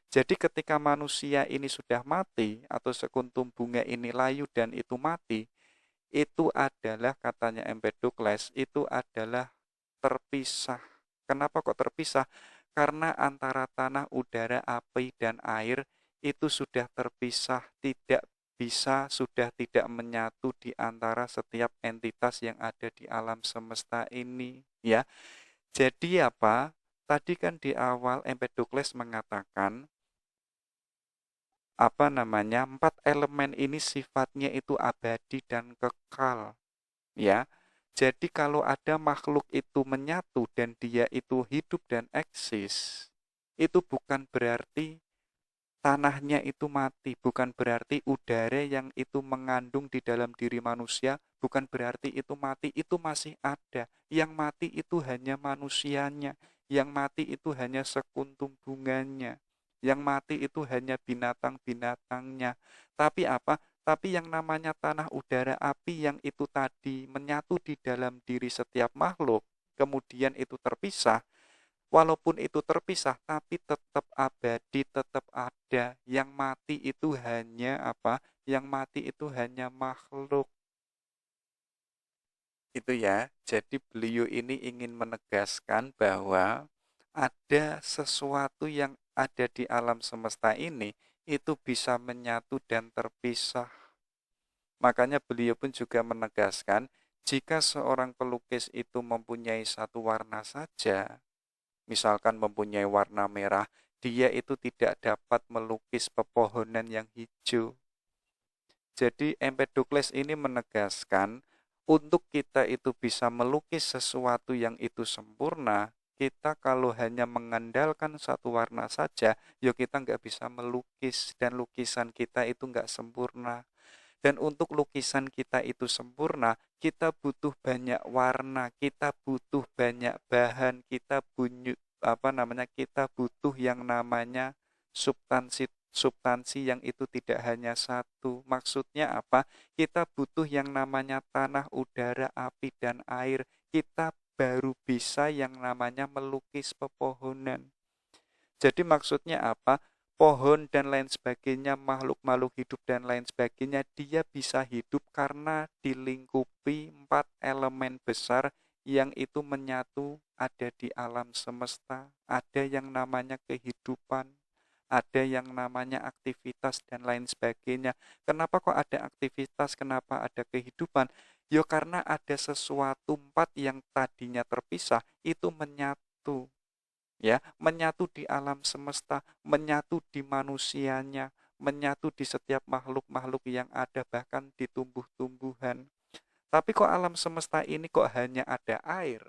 Jadi ketika manusia ini sudah mati atau sekuntum bunga ini layu dan itu mati, itu adalah katanya Empedokles, itu adalah terpisah. Kenapa kok terpisah? Karena antara tanah, udara, api, dan air itu sudah terpisah, tidak bisa, sudah tidak menyatu di antara setiap entitas yang ada di alam semesta ini, ya. Jadi apa? Tadi kan di awal Empedokles mengatakan 4 elemen ini sifatnya itu abadi dan kekal, ya. Jadi kalau ada makhluk itu menyatu dan dia itu hidup dan eksis, itu bukan berarti tanahnya itu mati, bukan berarti udara yang itu mengandung di dalam diri manusia, bukan berarti itu mati, itu masih ada. Yang mati itu hanya manusianya, yang mati itu hanya sekuntum bunganya, yang mati itu hanya binatang-binatangnya. Tapi apa? Tapi yang namanya tanah, udara, api yang itu tadi menyatu di dalam diri setiap makhluk, kemudian itu terpisah. Walaupun itu terpisah, tapi tetap abadi, tetap ada. Yang mati itu hanya apa? Yang mati itu hanya makhluk. Itu ya. Jadi beliau ini ingin menegaskan bahwa ada sesuatu yang ada di alam semesta ini itu bisa menyatu dan terpisah. Makanya beliau pun juga menegaskan jika seorang pelukis itu mempunyai satu warna saja, misalkan mempunyai warna merah, dia itu tidak dapat melukis pepohonan yang hijau. Jadi Empedokles ini menegaskan untuk kita itu bisa melukis sesuatu yang itu sempurna, kita kalau hanya mengandalkan satu warna saja, ya kita nggak bisa melukis dan lukisan kita itu nggak sempurna. Dan untuk lukisan kita itu sempurna, kita butuh banyak warna, kita butuh banyak bahan, kita butuh yang namanya substansi yang itu tidak hanya satu. Maksudnya apa? Kita butuh yang namanya tanah, udara, api, dan air. Kita baru bisa yang namanya melukis pepohonan. Jadi maksudnya apa? Pohon dan lain sebagainya, makhluk-makhluk hidup dan lain sebagainya, dia bisa hidup karena dilingkupi 4 elemen besar yang itu menyatu ada di alam semesta. Ada yang namanya kehidupan, ada yang namanya aktivitas dan lain sebagainya. Kenapa kok ada aktivitas, kenapa ada kehidupan? Ya karena ada sesuatu 4 yang tadinya terpisah, itu menyatu, ya, menyatu di alam semesta, menyatu di manusianya, menyatu di setiap makhluk-makhluk yang ada, bahkan di tumbuh-tumbuhan. Tapi kok alam semesta ini kok hanya ada air,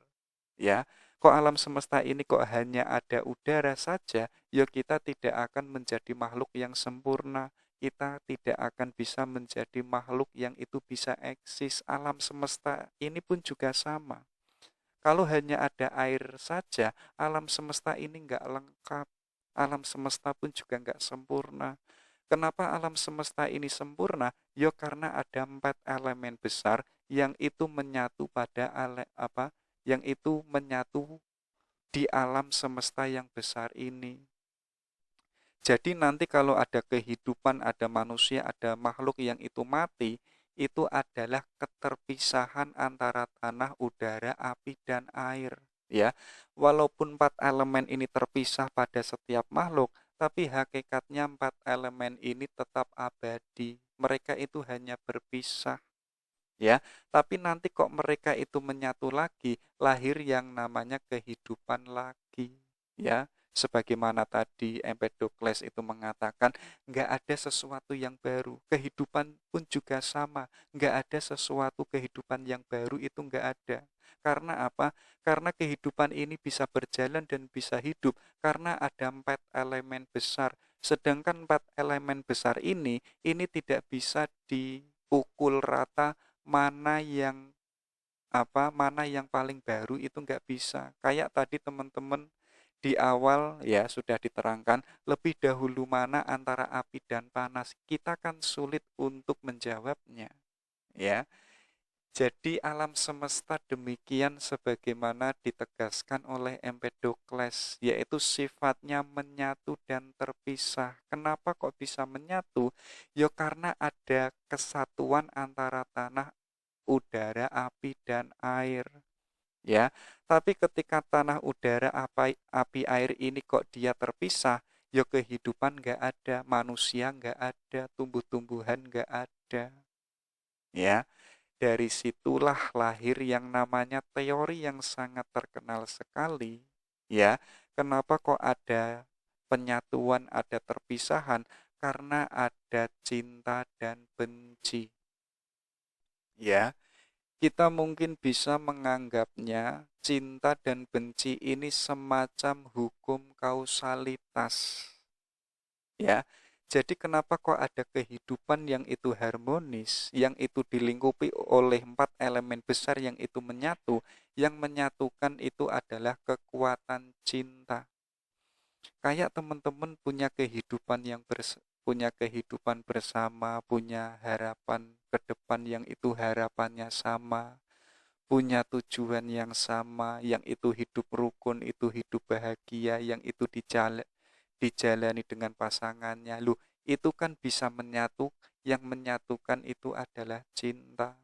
ya, kok alam semesta ini kok hanya ada udara saja, ya kita tidak akan menjadi makhluk yang sempurna, kita tidak akan bisa menjadi makhluk yang itu bisa eksis. Alam semesta ini pun juga sama. Kalau hanya ada air saja, alam semesta ini nggak lengkap. Alam semesta pun juga nggak sempurna. Kenapa alam semesta ini sempurna? Ya karena ada 4 elemen besar yang itu menyatu yang itu menyatu di alam semesta yang besar ini. Jadi nanti kalau ada kehidupan, ada manusia, ada makhluk yang itu mati, itu adalah keterpisahan antara tanah, udara, api, dan air. Ya, walaupun 4 elemen ini terpisah pada setiap makhluk, tapi hakikatnya 4 elemen ini tetap abadi. Mereka itu hanya berpisah. Ya, tapi nanti kok mereka itu menyatu lagi, lahir yang namanya kehidupan lagi. Ya, sebagaimana tadi Empedokles itu mengatakan, nggak ada sesuatu yang baru. Kehidupan pun juga sama, nggak ada sesuatu kehidupan yang baru, itu nggak ada. Karena apa? Karena kehidupan ini bisa berjalan dan bisa hidup karena ada 4 elemen besar. Sedangkan 4 elemen besar ini tidak bisa dipukul rata mana yang paling baru, itu nggak bisa. Kayak tadi teman-teman di awal ya sudah diterangkan, lebih dahulu mana antara api dan panas, kita kan sulit untuk menjawabnya, ya. Jadi alam semesta demikian sebagaimana ditegaskan oleh Empedokles, yaitu sifatnya menyatu dan terpisah. Kenapa kok bisa menyatu? Ya karena ada kesatuan antara tanah, udara, api, dan air. Ya, tapi ketika tanah, udara, api, air ini kok dia terpisah, ya kehidupan nggak ada, manusia nggak ada, tumbuh-tumbuhan nggak ada. Ya, dari situlah lahir yang namanya teori yang sangat terkenal sekali. Ya, kenapa kok ada penyatuan, ada terpisahan? Karena ada cinta dan benci. Ya, kita mungkin bisa menganggapnya cinta dan benci ini semacam hukum kausalitas. Ya, jadi kenapa kok ada kehidupan yang itu harmonis, yang itu dilingkupi oleh 4 elemen besar yang itu menyatu, yang menyatukan itu adalah kekuatan cinta. Kayak teman-teman punya kehidupan bersama, punya harapan ke depan yang itu harapannya sama, punya tujuan yang sama, yang itu hidup rukun, itu hidup bahagia, yang itu dijalani dengan pasangannya. Loh, itu kan bisa menyatu, yang menyatukan itu adalah cinta.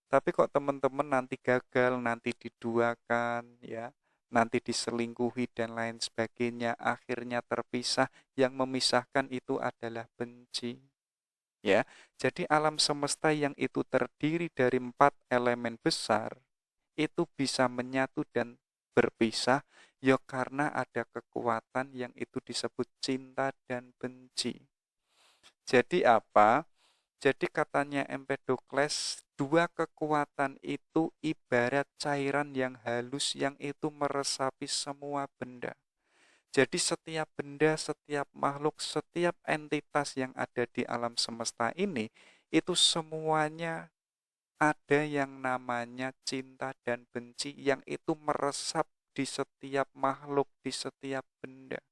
Tapi kok teman-teman nanti gagal, nanti diduakan, ya, nanti diselingkuhi dan lain sebagainya, akhirnya terpisah, yang memisahkan itu adalah benci. Ya, jadi alam semesta yang itu terdiri dari 4 elemen besar, itu bisa menyatu dan berpisah, Ya karena ada kekuatan yang itu disebut cinta dan benci. Jadi apa? Jadi katanya Empedokles, dua kekuatan itu ibarat cairan yang halus yang itu meresapi semua benda. Jadi setiap benda, setiap makhluk, setiap entitas yang ada di alam semesta ini, itu semuanya ada yang namanya cinta dan benci yang itu meresap di setiap makhluk, di setiap benda.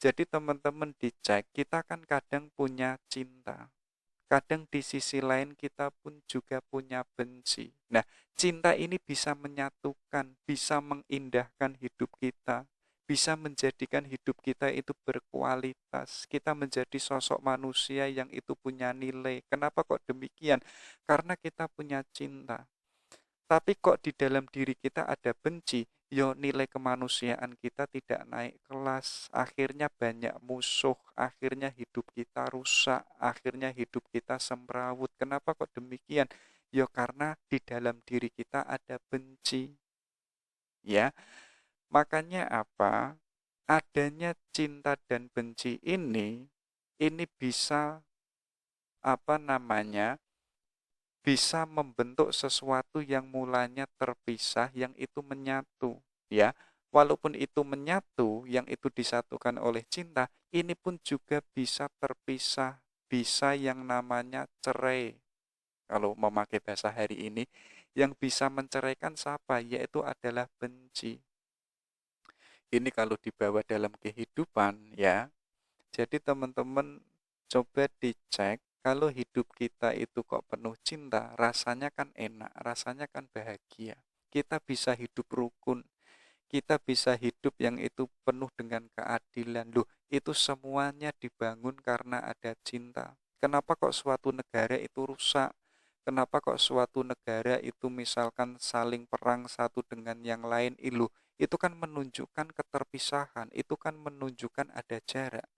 Jadi teman-teman dicek, kita kan kadang punya cinta. Kadang di sisi lain kita pun juga punya benci. Nah, cinta ini bisa menyatukan, bisa mengindahkan hidup kita, bisa menjadikan hidup kita itu berkualitas. Kita menjadi sosok manusia yang itu punya nilai. Kenapa kok demikian? Karena kita punya cinta. Tapi kok di dalam diri kita ada benci, yo nilai kemanusiaan kita tidak naik kelas, akhirnya banyak musuh, akhirnya hidup kita rusak, akhirnya hidup kita semrawut. Kenapa kok demikian? Yo karena di dalam diri kita ada benci. Ya, makanya apa? Adanya cinta dan benci ini bisa apa namanya? Bisa membentuk sesuatu yang mulanya terpisah yang itu menyatu, ya. Walaupun itu menyatu yang itu disatukan oleh cinta, ini pun juga bisa terpisah, bisa yang namanya cerai. Kalau memakai bahasa hari ini, yang bisa menceraikan siapa? Yaitu adalah benci. Ini kalau dibawa dalam kehidupan, ya. Jadi teman-teman coba dicek, kalau hidup kita itu kok penuh cinta, rasanya kan enak, rasanya kan bahagia. Kita bisa hidup rukun, kita bisa hidup yang itu penuh dengan keadilan. Loh, itu semuanya dibangun karena ada cinta. Kenapa kok suatu negara itu rusak? Kenapa kok suatu negara itu misalkan saling perang satu dengan yang lain? Itu kan menunjukkan keterpisahan, itu kan menunjukkan ada jarak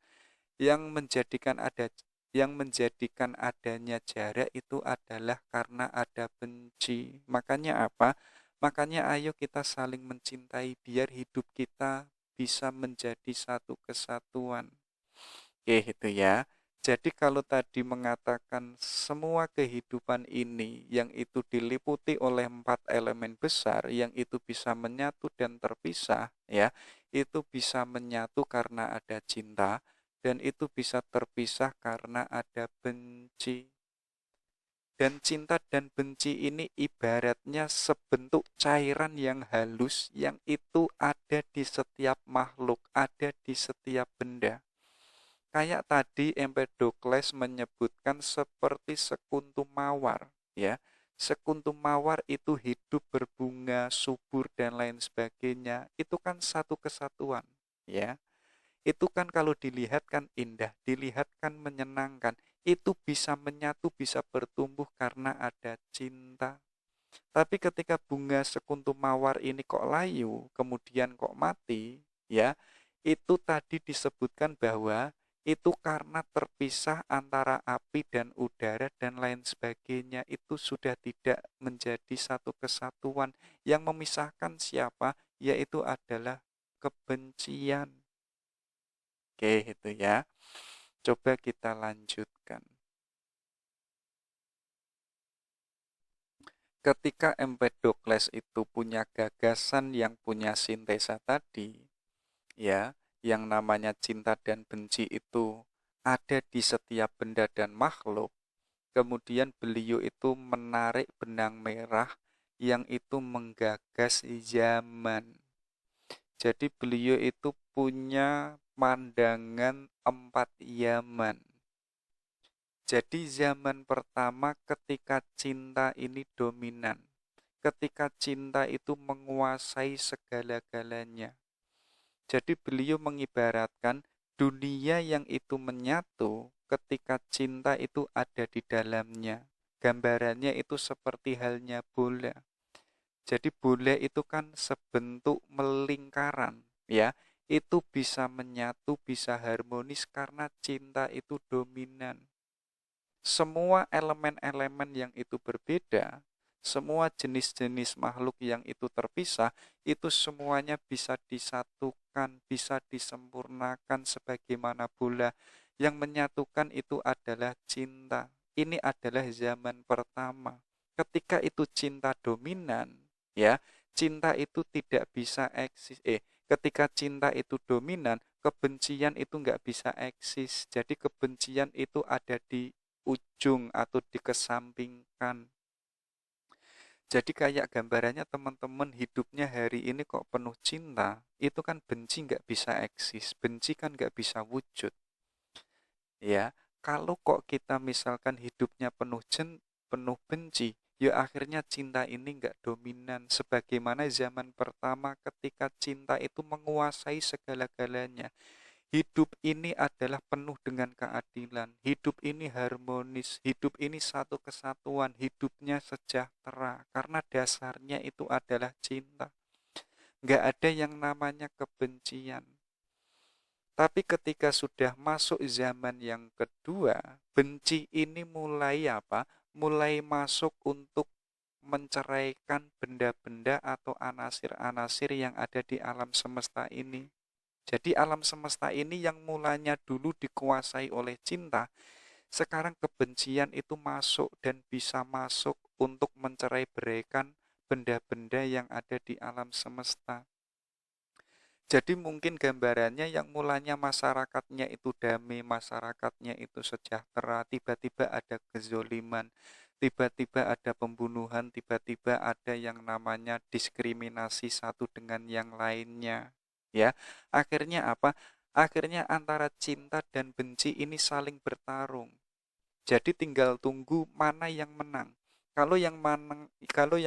yang menjadikan ada yang menjadikan adanya jarak itu adalah karena ada benci. Makanya apa? Makanya ayo kita saling mencintai biar hidup kita bisa menjadi satu kesatuan. Oke, itu ya. Jadi kalau tadi mengatakan semua kehidupan ini yang itu diliputi oleh 4 elemen besar yang itu bisa menyatu dan terpisah, ya, itu bisa menyatu karena ada cinta dan itu bisa terpisah karena ada benci. Dan cinta dan benci ini ibaratnya sebentuk cairan yang halus yang itu ada di setiap makhluk, ada di setiap benda. Kayak tadi Empedokles menyebutkan seperti sekuntum mawar, ya. Sekuntum mawar itu hidup berbunga, subur dan lain sebagainya. Itu kan satu kesatuan, ya. Itu kan kalau dilihat kan indah, dilihat kan menyenangkan. Itu bisa menyatu, bisa bertumbuh karena ada cinta. Tapi ketika bunga sekuntum mawar ini kok layu, kemudian kok mati, ya, itu tadi disebutkan bahwa itu karena terpisah antara api dan udara dan lain sebagainya. Itu sudah tidak menjadi satu kesatuan. Yang memisahkan siapa? Yaitu adalah kebencian. Oke, itu ya. Coba kita lanjutkan. Ketika Empedokles itu punya gagasan yang punya sintesa tadi, ya, yang namanya cinta dan benci itu ada di setiap benda dan makhluk. Kemudian beliau itu menarik benang merah yang itu menggagas zaman. Jadi beliau itu punya pandangan 4 zaman. Jadi zaman pertama ketika cinta ini dominan. Ketika cinta itu menguasai segala-galanya. Jadi beliau mengibaratkan dunia yang itu menyatu ketika cinta itu ada di dalamnya. Gambarannya itu seperti halnya bola. Jadi bola itu kan sebentuk melingkaran, ya. Itu bisa menyatu, bisa harmonis karena cinta itu dominan. Semua elemen-elemen yang itu berbeda, semua jenis-jenis makhluk yang itu terpisah, itu semuanya bisa disatukan, bisa disempurnakan sebagaimana bola. Yang menyatukan itu adalah cinta. Ini adalah zaman pertama. Ketika itu cinta dominan, ya, cinta itu tidak bisa eksis. Ketika cinta itu dominan, kebencian itu nggak bisa eksis. Jadi kebencian itu ada di ujung atau dikesampingkan. Jadi kayak gambarannya teman-teman hidupnya hari ini kok penuh cinta, itu kan benci nggak bisa eksis, benci kan nggak bisa wujud. Ya, kalau kok kita misalkan hidupnya penuh benci, ya akhirnya cinta ini nggak dominan. Sebagaimana zaman pertama ketika cinta itu menguasai segala-galanya. Hidup ini adalah penuh dengan keadilan. Hidup ini harmonis. Hidup ini satu kesatuan. Hidupnya sejahtera. Karena dasarnya itu adalah cinta. Nggak ada yang namanya kebencian. Tapi ketika sudah masuk zaman yang kedua, benci ini mulai apa? Mulai masuk untuk menceraikan benda-benda atau anasir-anasir yang ada di alam semesta ini. Jadi alam semesta ini yang mulanya dulu dikuasai oleh cinta, sekarang kebencian itu masuk dan bisa masuk untuk mencerai-beraikan benda-benda yang ada di alam semesta. Jadi mungkin gambarannya yang mulanya masyarakatnya itu damai, masyarakatnya itu sejahtera, tiba-tiba ada kezoliman, tiba-tiba ada pembunuhan, tiba-tiba ada yang namanya diskriminasi satu dengan yang lainnya. Ya, akhirnya apa? Akhirnya antara cinta dan benci ini saling bertarung. Jadi tinggal tunggu mana yang menang. Kalau yang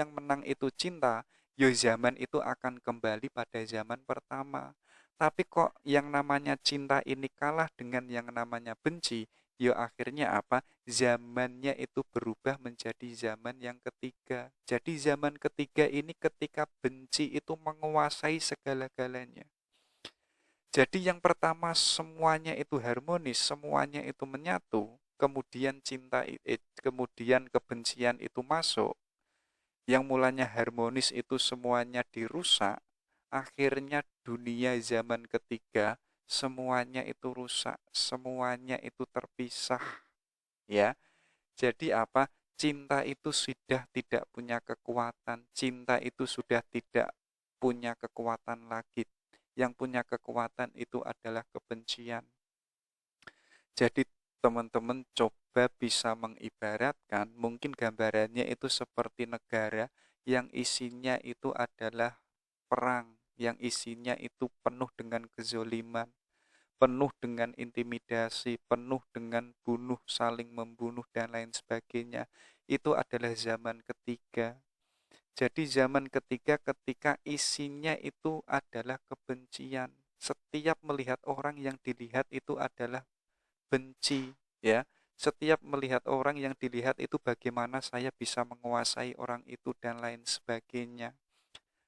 menang itu cinta, yo zaman itu akan kembali pada zaman pertama. Tapi kok yang namanya cinta ini kalah dengan yang namanya benci, yo akhirnya apa? Zamannya itu berubah menjadi zaman yang ketiga. Jadi zaman ketiga ini ketika benci itu menguasai segala-galanya. Jadi yang pertama semuanya itu harmonis, semuanya itu menyatu, kemudian kebencian itu masuk, yang mulanya harmonis itu semuanya dirusak, akhirnya dunia zaman ketiga semuanya itu rusak, semuanya itu terpisah, ya. Jadi apa? Cinta itu sudah tidak punya kekuatan, cinta itu sudah tidak punya kekuatan lagi. Yang punya kekuatan itu adalah kebencian. Jadi teman-teman coba bisa mengibaratkan, mungkin gambarannya itu seperti negara yang isinya itu adalah perang, yang isinya itu penuh dengan kezoliman, penuh dengan intimidasi, penuh dengan bunuh, saling membunuh dan lain sebagainya. Itu adalah zaman ketiga. Jadi zaman ketiga ketika isinya itu adalah kebencian. Setiap melihat orang yang dilihat itu adalah benci, ya. Setiap melihat orang yang dilihat itu bagaimana saya bisa menguasai orang itu dan lain sebagainya.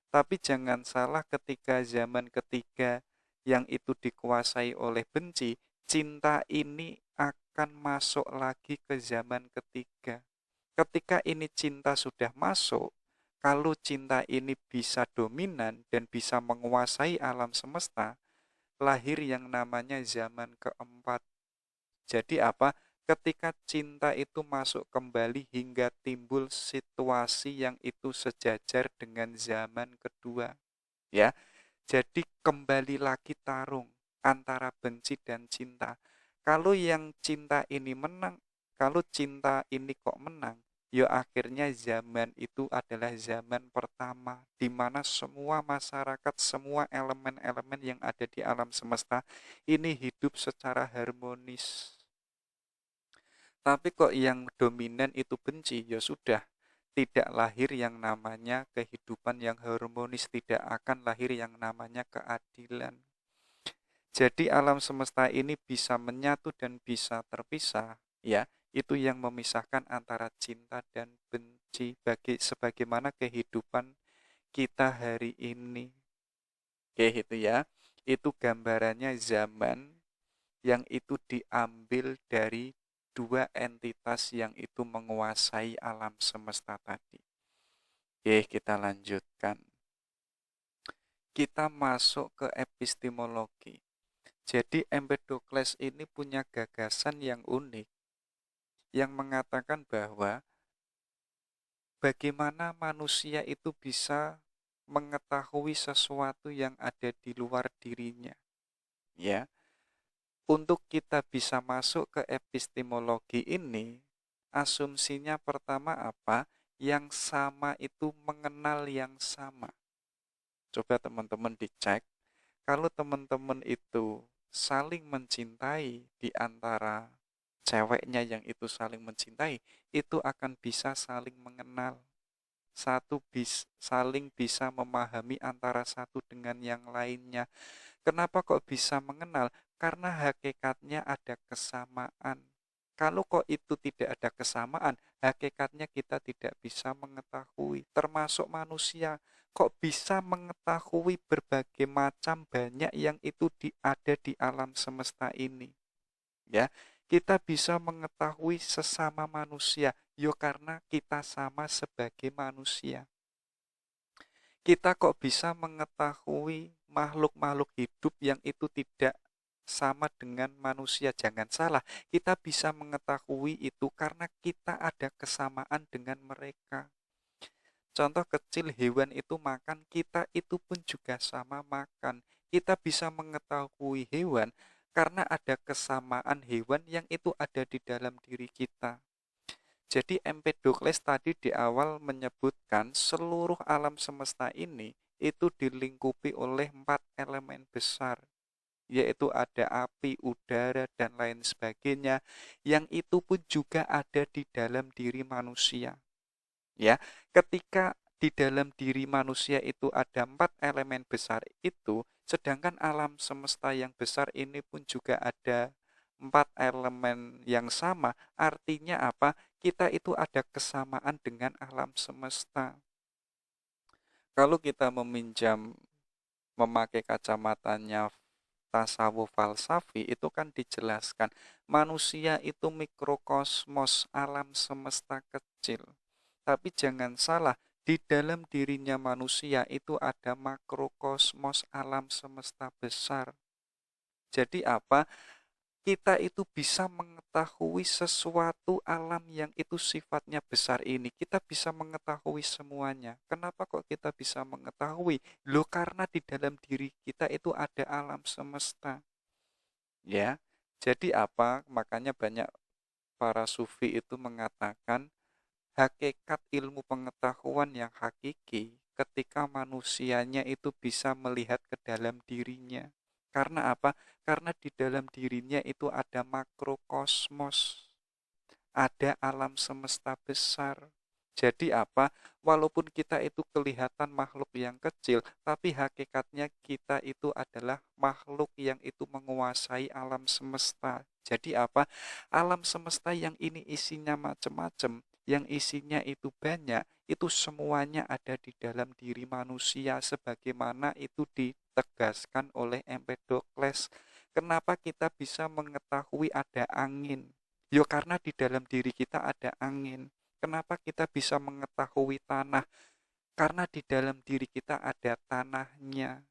Tapi jangan salah ketika zaman ketiga yang itu dikuasai oleh benci, cinta ini akan masuk lagi ke zaman ketiga. Ketika ini cinta sudah masuk, kalau cinta ini bisa dominan dan bisa menguasai alam semesta, lahir yang namanya zaman keempat. Jadi apa? Ketika cinta itu masuk kembali hingga timbul situasi yang itu sejajar dengan zaman kedua. Ya, jadi kembali lagi tarung antara benci dan cinta. Kalau yang cinta ini menang, kalau cinta ini kok menang, ya akhirnya zaman itu adalah zaman pertama di mana semua masyarakat, semua elemen-elemen yang ada di alam semesta ini hidup secara harmonis. Tapi kok yang dominan itu benci, ya sudah, tidak lahir yang namanya kehidupan yang harmonis, tidak akan lahir yang namanya keadilan. Jadi alam semesta ini bisa menyatu dan bisa terpisah, ya. Itu yang memisahkan antara cinta dan benci sebagaimana kehidupan kita hari ini. Oke, itu ya. Itu gambarannya zaman yang itu diambil dari dua entitas yang itu menguasai alam semesta tadi. Oke, kita lanjutkan. Kita masuk ke epistemologi. Jadi Empedokles ini punya gagasan yang unik yang mengatakan bahwa bagaimana manusia itu bisa mengetahui sesuatu yang ada di luar dirinya. Ya, untuk kita bisa masuk ke epistemologi ini, asumsinya pertama apa? Yang sama itu mengenal yang sama. Coba teman-teman dicek, kalau teman-teman itu saling mencintai di antara ceweknya yang itu saling mencintai, itu akan bisa saling mengenal. Saling bisa memahami antara satu dengan yang lainnya. Kenapa kok bisa mengenal? Karena hakikatnya ada kesamaan. Kalau kok itu tidak ada kesamaan, hakikatnya kita tidak bisa mengetahui. Termasuk manusia, kok bisa mengetahui berbagai macam banyak yang itu ada di alam semesta ini. Ya, kita bisa mengetahui sesama manusia, yo karena kita sama sebagai manusia. Kita kok bisa mengetahui makhluk-makhluk hidup yang itu tidak sama dengan manusia. Jangan salah, kita bisa mengetahui itu karena kita ada kesamaan dengan mereka. Contoh kecil, hewan itu makan, kita itu pun juga sama makan. Kita bisa mengetahui hewan karena ada kesamaan hewan yang itu ada di dalam diri kita. Jadi Empedokles tadi di awal menyebutkan seluruh alam semesta ini itu dilingkupi oleh 4 elemen besar, yaitu ada api, udara, dan lain sebagainya, yang itu pun juga ada di dalam diri manusia. Ya, ketika di dalam diri manusia itu ada 4 elemen besar itu, sedangkan alam semesta yang besar ini pun juga ada 4 elemen yang sama, artinya apa? Kita itu ada kesamaan dengan alam semesta. Kalau kita memakai kacamatanya tasawuf falsafi, itu kan dijelaskan manusia itu mikrokosmos alam semesta kecil. Tapi jangan salah, di dalam dirinya manusia itu ada makrokosmos alam semesta besar. Jadi apa? Kita itu bisa mengetahui sesuatu alam yang itu sifatnya besar ini. Kita bisa mengetahui semuanya. Kenapa kok kita bisa mengetahui? Loh, karena di dalam diri kita itu ada alam semesta. Ya, jadi apa? Makanya banyak para sufi itu mengatakan hakikat ilmu pengetahuan yang hakiki ketika manusianya itu bisa melihat ke dalam dirinya. Karena apa? Karena di dalam dirinya itu ada makrokosmos, ada alam semesta besar. Jadi apa? Walaupun kita itu kelihatan makhluk yang kecil, tapi hakikatnya kita itu adalah makhluk yang itu menguasai alam semesta. Jadi apa? Alam semesta yang ini isinya macam-macam, yang isinya itu banyak, itu semuanya ada di dalam diri manusia sebagaimana itu ditegaskan oleh Empedokles. Kenapa kita bisa mengetahui ada angin? Yo karena di dalam diri kita ada angin. Kenapa kita bisa mengetahui tanah? Karena di dalam diri kita ada tanahnya.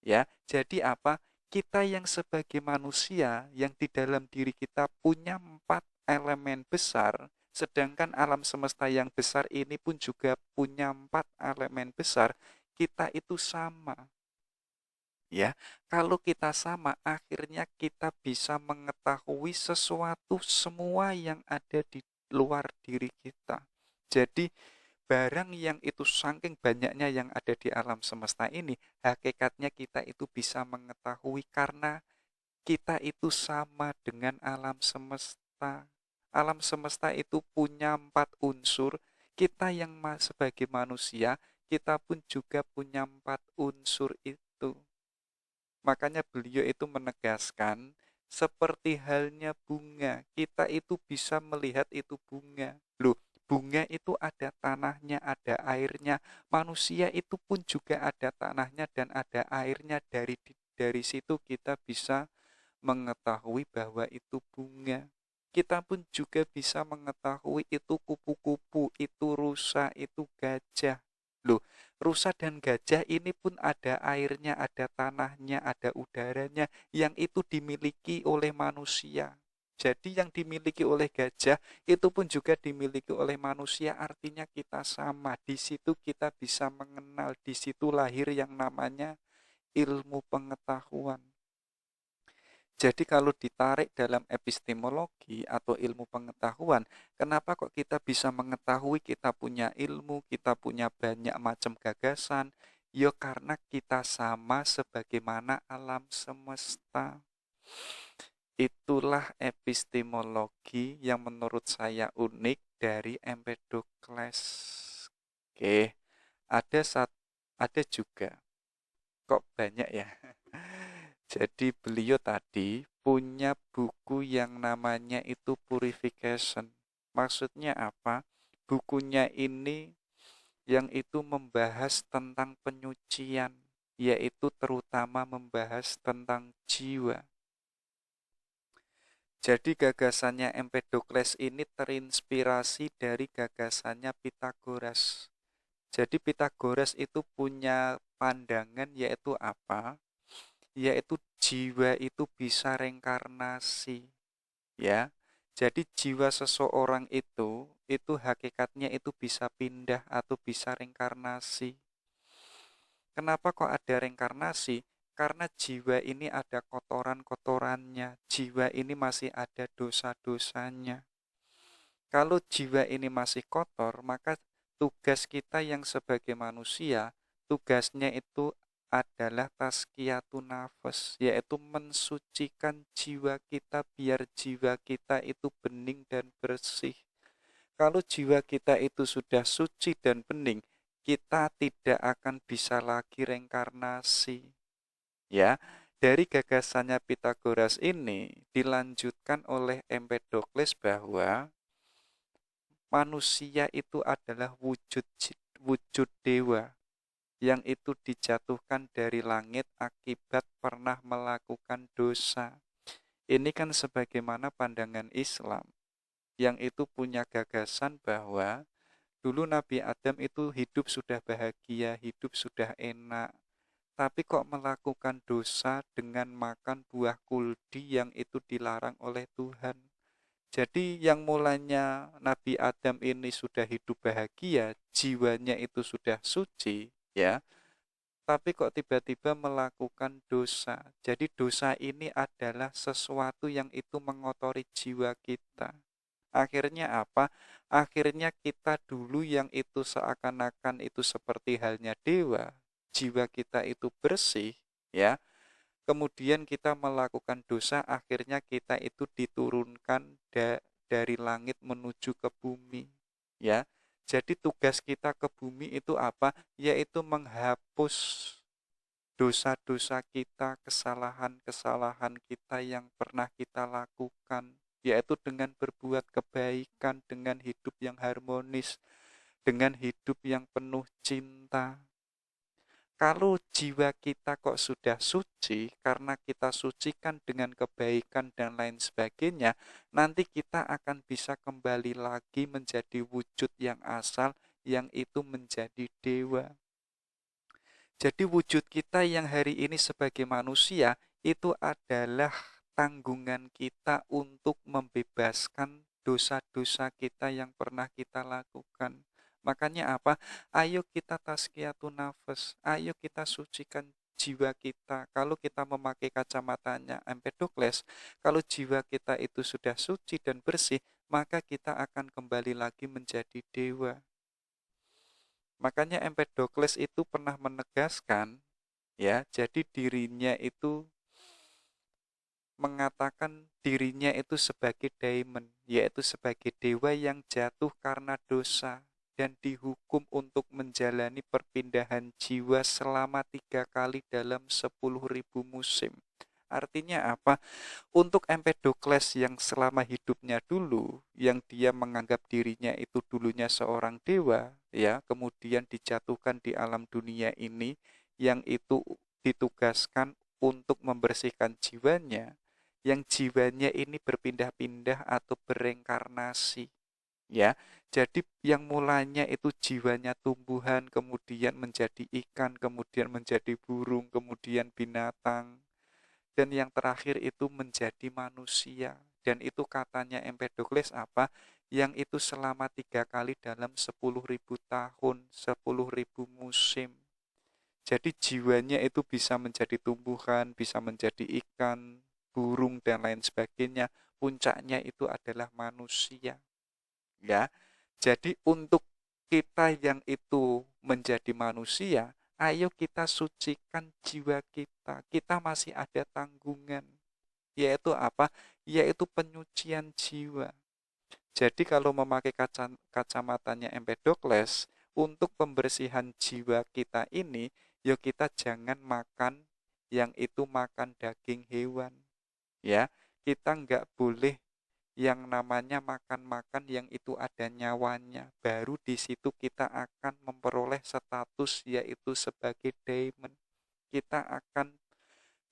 Ya, jadi apa? Kita yang sebagai manusia yang di dalam diri kita punya 4 elemen besar, sedangkan alam semesta yang besar ini pun juga punya 4 elemen besar, kita itu sama. Ya, kalau kita sama, akhirnya kita bisa mengetahui sesuatu semua yang ada di luar diri kita. Jadi barang yang itu saking banyaknya yang ada di alam semesta ini, hakikatnya kita itu bisa mengetahui karena kita itu sama dengan alam semesta. Alam semesta itu punya 4 unsur. Kita yang sebagai manusia, kita pun juga punya 4 unsur itu. Makanya beliau itu menegaskan, seperti halnya bunga, kita itu bisa melihat itu bunga. Loh, bunga itu ada tanahnya, ada airnya. Manusia itu pun juga ada tanahnya dan ada airnya. Dari situ kita bisa mengetahui bahwa itu bunga. Kita pun juga bisa mengetahui itu kupu-kupu, itu rusa, itu gajah. Loh, rusa dan gajah ini pun ada airnya, ada tanahnya, ada udaranya yang itu dimiliki oleh manusia. Jadi yang dimiliki oleh gajah itu pun juga dimiliki oleh manusia, artinya kita sama. Di situ kita bisa mengenal, di situ lahir yang namanya ilmu pengetahuan. Jadi kalau ditarik dalam epistemologi atau ilmu pengetahuan, kenapa kok kita bisa mengetahui kita punya ilmu, kita punya banyak macam gagasan? Ya karena kita sama sebagaimana alam semesta. Itulah epistemologi yang menurut saya unik dari Empedokles. Oke, ada juga. Kok banyak ya? Jadi beliau tadi punya buku yang namanya itu Purification. Maksudnya apa? Bukunya ini yang itu membahas tentang penyucian, yaitu terutama membahas tentang jiwa. Jadi gagasannya Empedokles ini terinspirasi dari gagasannya Pitagoras. Jadi Pitagoras itu punya pandangan yaitu apa? Yaitu jiwa itu bisa reinkarnasi, ya. Jadi jiwa seseorang itu hakikatnya itu bisa pindah atau bisa reinkarnasi. Kenapa kok ada reinkarnasi? Karena jiwa ini ada kotoran-kotorannya, jiwa ini masih ada dosa-dosanya. Kalau jiwa ini masih kotor, maka tugas kita yang sebagai manusia, tugasnya itu adalah tazkiyatun nafas, yaitu mensucikan jiwa kita biar jiwa kita itu bening dan bersih. Kalau jiwa kita itu sudah suci dan bening, kita tidak akan bisa lagi reinkarnasi. Ya, dari gagasannya Pitagoras ini dilanjutkan oleh Empedokles bahwa manusia itu adalah wujud dewa yang itu dijatuhkan dari langit akibat pernah melakukan dosa. Ini kan sebagaimana pandangan Islam yang itu punya gagasan bahwa dulu Nabi Adam itu hidup sudah bahagia, hidup sudah enak, tapi kok melakukan dosa dengan makan buah kuldi yang itu dilarang oleh Tuhan. Jadi yang mulanya Nabi Adam ini sudah hidup bahagia, jiwanya itu sudah suci, ya. Tapi kok tiba-tiba melakukan dosa. Jadi dosa ini adalah sesuatu yang itu mengotori jiwa kita. Akhirnya apa? Akhirnya kita dulu yang itu seakan-akan itu seperti halnya dewa, jiwa kita itu bersih, ya. Kemudian kita melakukan dosa, akhirnya kita itu diturunkan dari langit menuju ke bumi, ya. Jadi tugas kita ke bumi itu apa? Yaitu menghapus dosa-dosa kita, kesalahan-kesalahan kita yang pernah kita lakukan, yaitu dengan berbuat kebaikan, dengan hidup yang harmonis, dengan hidup yang penuh cinta. Kalau jiwa kita kok sudah suci, karena kita sucikan dengan kebaikan dan lain sebagainya, nanti kita akan bisa kembali lagi menjadi wujud yang asal, yang itu menjadi dewa. Jadi wujud kita yang hari ini sebagai manusia, itu adalah tanggungan kita untuk membebaskan dosa-dosa kita yang pernah kita lakukan. Makanya apa? Ayo kita tazkiyatun nafas, ayo kita sucikan jiwa kita. Kalau kita memakai kacamatanya Empedokles, kalau jiwa kita itu sudah suci dan bersih, maka kita akan kembali lagi menjadi dewa. Makanya Empedokles itu pernah menegaskan, ya, jadi dirinya itu mengatakan dirinya itu sebagai daimon, yaitu sebagai dewa yang jatuh karena dosa dan dihukum untuk menjalani perpindahan jiwa selama 3 kali dalam 10.000 musim. Artinya apa? Untuk Empedokles yang selama hidupnya dulu, yang dia menganggap dirinya itu dulunya seorang dewa, ya, kemudian dijatuhkan di alam dunia ini, yang itu ditugaskan untuk membersihkan jiwanya, yang jiwanya ini berpindah-pindah atau berengkarnasi. ya. Jadi yang mulanya itu jiwanya tumbuhan, kemudian menjadi ikan, kemudian menjadi burung, kemudian binatang, dan yang terakhir itu menjadi manusia. Dan itu katanya Empedokles apa? Yang itu selama 3 kali dalam 10.000 tahun, 10.000 musim. Jadi jiwanya itu bisa menjadi tumbuhan, bisa menjadi ikan, burung, dan lain sebagainya. Puncaknya itu adalah manusia. Ya, jadi untuk kita yang itu menjadi manusia, ayo kita sucikan jiwa kita. Kita masih ada tanggungan. Yaitu apa? Yaitu penyucian jiwa. Jadi kalau memakai kacamatanya Empedokles, untuk pembersihan jiwa kita ini, yuk kita jangan makan yang itu makan daging hewan. Ya, kita nggak boleh yang namanya makan-makan yang itu ada nyawanya. Baru di situ kita akan memperoleh status yaitu sebagai daemon. Kita akan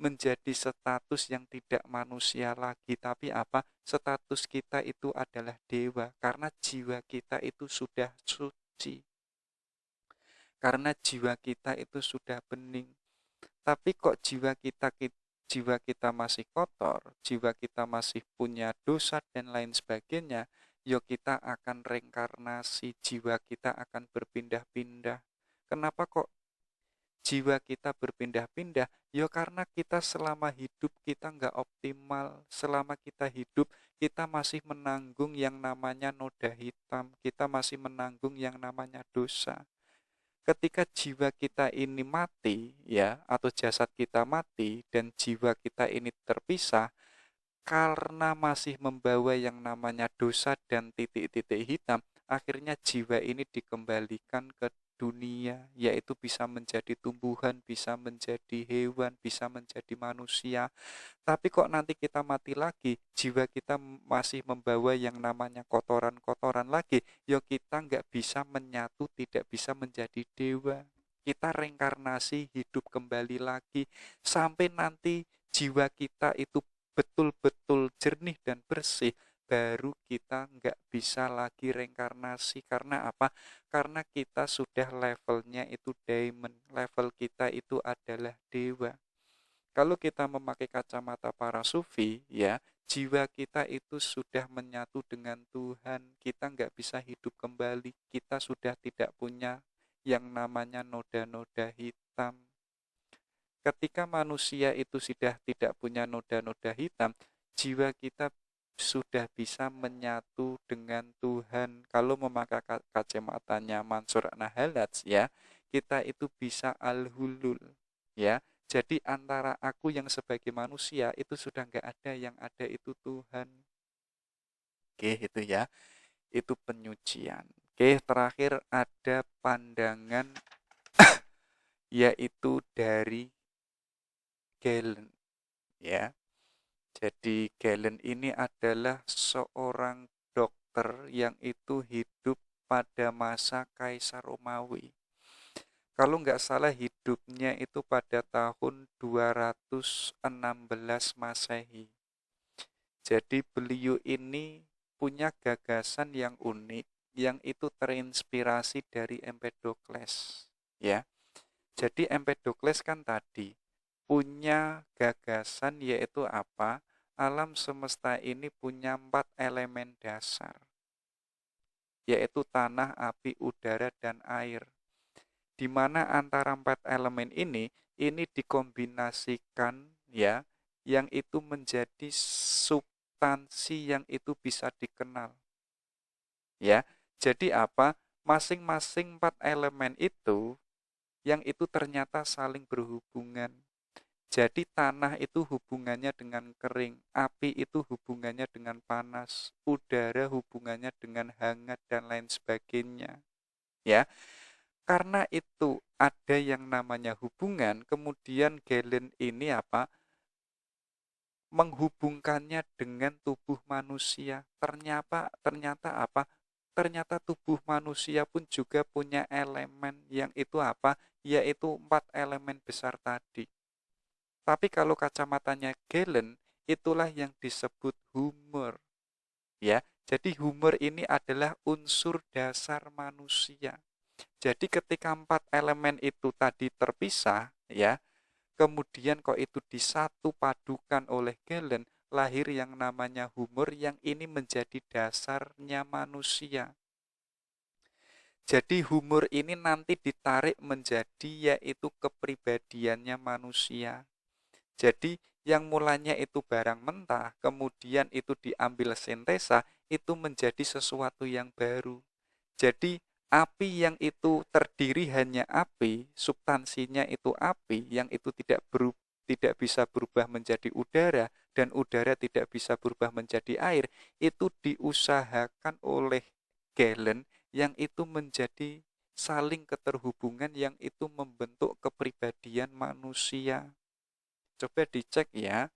menjadi status yang tidak manusia lagi, tapi apa? Status kita itu adalah dewa karena jiwa kita itu sudah suci. Karena jiwa kita itu sudah bening. Tapi kok jiwa kita masih kotor, jiwa kita masih punya dosa dan lain sebagainya, yo kita akan reinkarnasi, jiwa kita akan berpindah-pindah. Kenapa kok jiwa kita berpindah-pindah? Yo karena kita selama hidup kita nggak optimal. Selama kita hidup kita masih menanggung yang namanya noda hitam, kita masih menanggung yang namanya dosa. Ketika jiwa kita ini mati, ya, atau jasad kita mati dan jiwa kita ini terpisah karena masih membawa yang namanya dosa dan titik-titik hitam, akhirnya jiwa ini dikembalikan ke dunia, yaitu bisa menjadi tumbuhan, bisa menjadi hewan, bisa menjadi manusia. Tapi kok nanti kita mati lagi, jiwa kita masih membawa yang namanya kotoran-kotoran lagi, ya kita nggak bisa menyatu, tidak bisa menjadi dewa. Kita reinkarnasi, hidup kembali lagi, sampai nanti jiwa kita itu betul-betul jernih dan bersih, baru kita nggak bisa lagi reinkarnasi. Karena apa? Karena kita sudah levelnya itu diamond, level kita itu adalah dewa. Kalau kita memakai kacamata para sufi, ya, jiwa kita itu sudah menyatu dengan Tuhan. Kita nggak bisa hidup kembali. Kita sudah tidak punya yang namanya noda-noda hitam. Ketika manusia itu sudah tidak punya noda-noda hitam, jiwa kita sudah bisa menyatu dengan Tuhan. Kalau memakai kacamatanya Mansur Nahalats, ya, kita itu bisa al-hulul, ya. Jadi antara aku yang sebagai manusia itu sudah nggak ada, yang ada itu Tuhan. Oke, itu ya, itu penyucian. Oke, terakhir ada pandangan yaitu dari Galen, ya. Jadi Galen ini adalah seorang dokter yang itu hidup pada masa Kaisar Romawi. Kalau nggak salah hidupnya itu pada tahun 216 Masehi. Jadi beliau ini punya gagasan yang unik, yang itu terinspirasi dari Empedokles. Ya, jadi Empedokles kan tadi punya gagasan yaitu apa? Alam semesta ini punya 4 elemen dasar, yaitu tanah, api, udara, dan air. Di mana antara 4 elemen ini dikombinasikan, ya, yang itu menjadi substansi yang itu bisa dikenal. Ya, jadi apa? Masing-masing 4 elemen itu yang itu ternyata saling berhubungan. Jadi tanah itu hubungannya dengan kering, api itu hubungannya dengan panas, udara hubungannya dengan hangat, dan lain sebagainya. Ya, karena itu ada yang namanya hubungan, kemudian Galen ini apa? Menghubungkannya dengan tubuh manusia. Ternyata apa? Ternyata tubuh manusia pun juga punya elemen yang itu apa? Yaitu 4 elemen besar tadi. Tapi kalau kacamatanya Galen, itulah yang disebut humor. Ya, Jadi humor ini adalah unsur dasar manusia. Jadi ketika 4 elemen itu tadi terpisah, ya, kemudian kok itu disatu padukan oleh Galen, lahir yang namanya humor yang ini menjadi dasarnya manusia. Jadi humor ini nanti ditarik menjadi yaitu kepribadiannya manusia. Jadi yang mulanya itu barang mentah, kemudian itu diambil sintesa, itu menjadi sesuatu yang baru. Jadi api yang itu terdiri hanya api, substansinya itu api, yang itu tidak bisa berubah menjadi udara, dan udara tidak bisa berubah menjadi air, itu diusahakan oleh Galen yang itu menjadi saling keterhubungan yang itu membentuk kepribadian manusia. Coba dicek ya.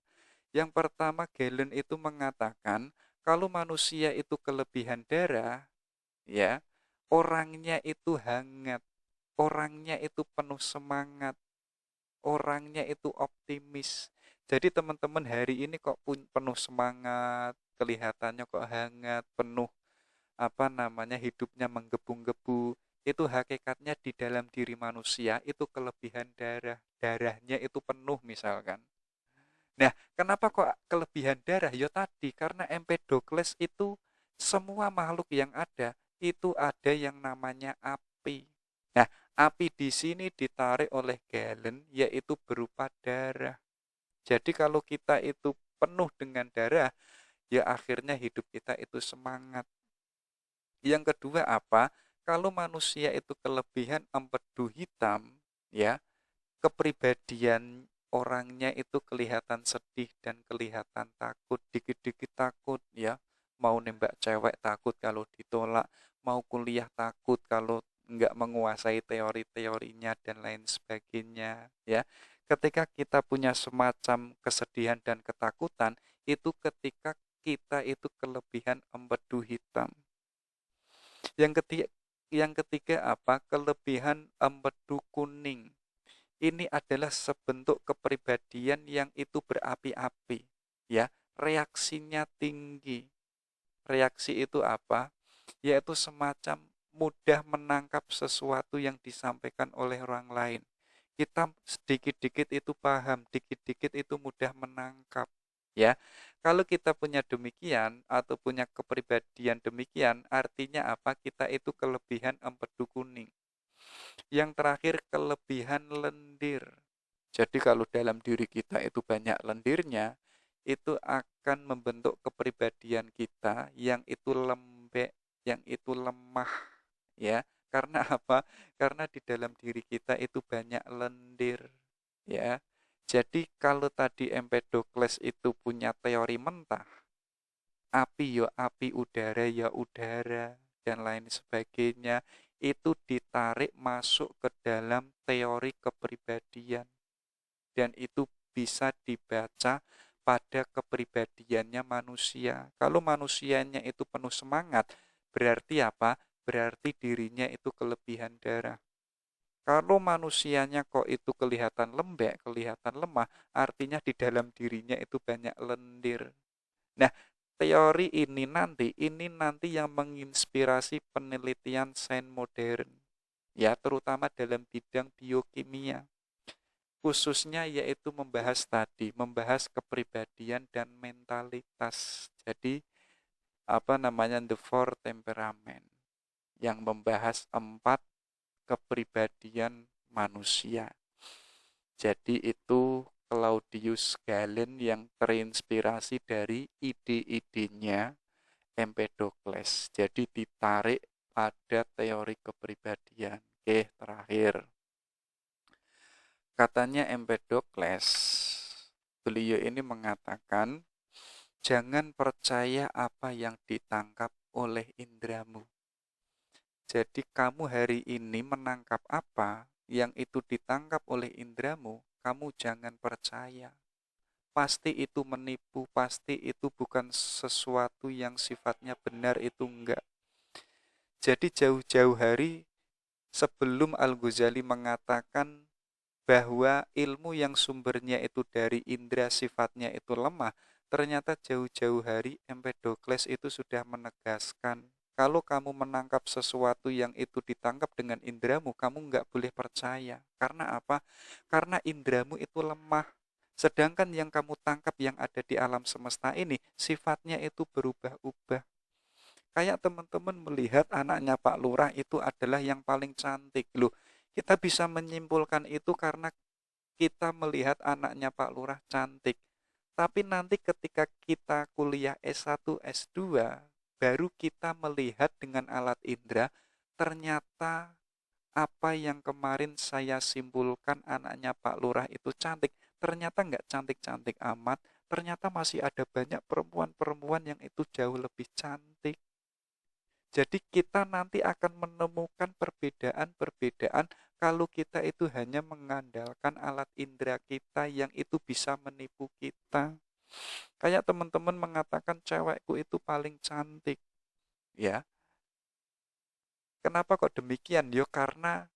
Yang pertama Galen itu mengatakan kalau manusia itu kelebihan darah, ya, orangnya itu hangat, orangnya itu penuh semangat, orangnya itu optimis. Jadi teman-teman hari ini kok penuh semangat, kelihatannya kok hangat, penuh hidupnya menggebu-gebu. Itu hakikatnya di dalam diri manusia itu kelebihan darahnya itu penuh misalkan. Nah, kenapa kok kelebihan darah? Ya tadi, karena Empedokles itu semua makhluk yang ada, itu ada yang namanya api. Nah, api di sini ditarik oleh Galen, yaitu berupa darah. Jadi kalau kita itu penuh dengan darah, ya akhirnya hidup kita itu semangat. Yang kedua apa? Kalau manusia itu kelebihan empedu hitam, ya, kepribadian orangnya itu kelihatan sedih dan kelihatan takut, dikit-dikit takut, ya, mau nembak cewek takut kalau ditolak, mau kuliah takut kalau nggak menguasai teori-teorinya dan lain sebagainya, ya. Ketika kita punya semacam kesedihan dan ketakutan, itu ketika kita itu kelebihan empedu hitam. Yang ketiga apa? Kelebihan empedu kuning. Ini adalah sebentuk kepribadian yang itu berapi-api, ya, reaksinya tinggi. Reaksi itu apa? Yaitu semacam mudah menangkap sesuatu yang disampaikan oleh orang lain. Kita sedikit-dikit itu paham, dikit-dikit itu mudah menangkap, ya. Kalau kita punya demikian atau punya kepribadian demikian, artinya apa? Kita itu kelebihan empedu kuning. Yang terakhir kelebihan lendir. Jadi kalau dalam diri kita itu banyak lendirnya, itu akan membentuk kepribadian kita yang itu lembek, yang itu lemah, ya. Karena apa? Karena di dalam diri kita itu banyak lendir, ya. Jadi kalau tadi Empedokles itu punya teori mentah, api ya api, udara ya udara, dan lain sebagainya, itu ditarik masuk ke dalam teori kepribadian. Dan itu bisa dibaca pada kepribadiannya manusia. Kalau manusianya itu penuh semangat, berarti apa? Berarti dirinya itu kelebihan darah. Kalau manusianya kok itu kelihatan lembek, kelihatan lemah, artinya di dalam dirinya itu banyak lendir. Nah, teori ini nanti yang menginspirasi penelitian sains modern, ya, terutama dalam bidang biokimia. Khususnya yaitu membahas kepribadian dan mentalitas. Jadi the four temperament yang membahas 4 kepribadian manusia. Jadi itu Claudius Galen yang terinspirasi dari ide-idenya Empedokles. Jadi ditarik pada teori kepribadian. Oke, terakhir. Katanya Empedokles, beliau ini mengatakan, jangan percaya apa yang ditangkap oleh indramu. Jadi kamu hari ini menangkap apa yang itu ditangkap oleh indramu, kamu jangan percaya. Pasti itu menipu, pasti itu bukan sesuatu yang sifatnya benar, itu enggak. Jadi jauh-jauh hari sebelum Al-Ghazali mengatakan bahwa ilmu yang sumbernya itu dari indera sifatnya itu lemah, Ternyata jauh-jauh hari Empedokles itu sudah menegaskan, kalau kamu menangkap sesuatu yang itu ditangkap dengan indramu, kamu nggak boleh percaya. Karena apa? Karena indramu itu lemah. Sedangkan yang kamu tangkap yang ada di alam semesta ini, sifatnya itu berubah-ubah. Kayak teman-teman melihat anaknya Pak Lurah itu adalah yang paling cantik. Loh, kita bisa menyimpulkan itu karena kita melihat anaknya Pak Lurah cantik. Tapi nanti ketika kita kuliah S1, S2, baru kita melihat dengan alat indera, ternyata apa yang kemarin saya simpulkan anaknya Pak Lurah itu cantik, ternyata nggak cantik-cantik amat, ternyata masih ada banyak perempuan-perempuan yang itu jauh lebih cantik. Jadi kita nanti akan menemukan perbedaan-perbedaan kalau kita itu hanya mengandalkan alat indera kita yang itu bisa menipu kita. Kayak teman-teman mengatakan cewekku itu paling cantik. Ya, kenapa kok demikian? Yo karena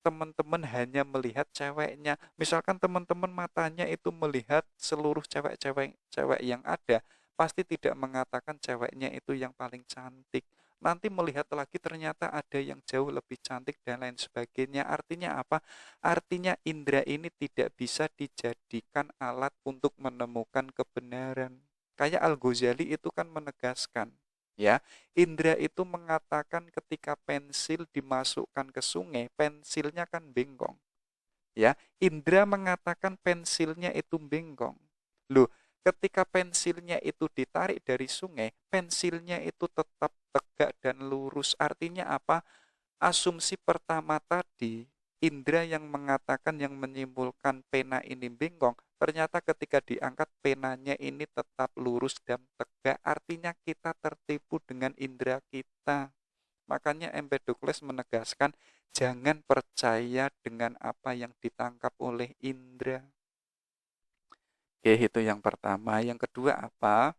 teman-teman hanya melihat ceweknya. Misalkan teman-teman matanya itu melihat seluruh cewek-cewek yang ada, pasti tidak mengatakan ceweknya itu yang paling cantik. Nanti melihat lagi ternyata ada yang jauh lebih cantik dan lain sebagainya. Artinya apa? Artinya indera ini tidak bisa dijadikan alat untuk menemukan kebenaran. Kayak Al-Ghazali itu kan menegaskan, ya, indra itu mengatakan ketika pensil dimasukkan ke sungai, pensilnya kan bengkong. Ya, indra mengatakan pensilnya itu bengkong. Loh, ketika pensilnya itu ditarik dari sungai, pensilnya itu tetap tegak dan lurus. Artinya apa? Asumsi pertama tadi, indra yang mengatakan, yang menyimpulkan pena ini bengkong, ternyata ketika diangkat penanya ini tetap lurus dan tegak. Artinya kita tertipu dengan indra kita. Makanya Empedokles menegaskan, jangan percaya dengan apa yang ditangkap oleh indra. Oke, itu yang pertama. Yang kedua apa?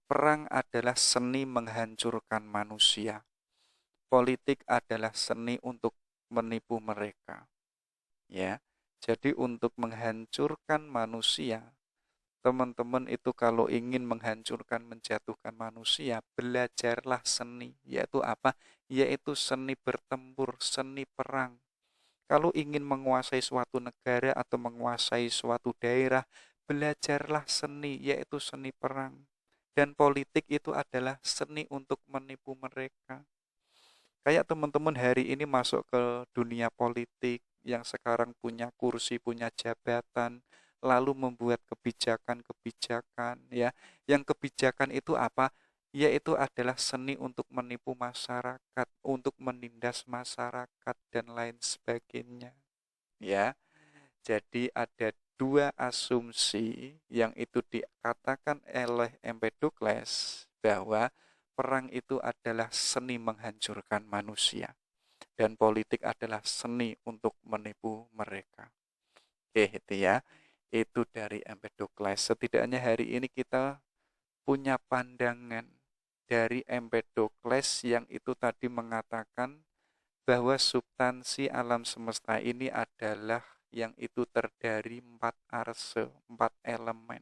Perang adalah seni menghancurkan manusia. Politik adalah seni untuk menipu mereka. Ya. Jadi untuk menghancurkan manusia, teman-teman itu kalau ingin menghancurkan, menjatuhkan manusia, belajarlah seni. Yaitu apa? Yaitu seni bertempur, seni perang. Kalau ingin menguasai suatu negara atau menguasai suatu daerah, belajarlah seni, yaitu seni perang. Dan politik itu adalah seni untuk menipu mereka. Kayak teman-teman hari ini masuk ke dunia politik yang sekarang punya kursi, punya jabatan, lalu membuat kebijakan-kebijakan, ya. Yang kebijakan itu apa? Yaitu adalah seni untuk menipu masyarakat, untuk menindas masyarakat dan lain sebagainya. Ya. Jadi ada dua asumsi yang itu dikatakan oleh Empedokles, bahwa perang itu adalah seni menghancurkan manusia dan politik adalah seni untuk menipu mereka. Oke, itu ya. Itu dari Empedokles. Setidaknya hari ini kita punya pandangan dari Empedokles yang itu tadi mengatakan bahwa substansi alam semesta ini adalah yang itu terdiri 4 arse, 4 elemen,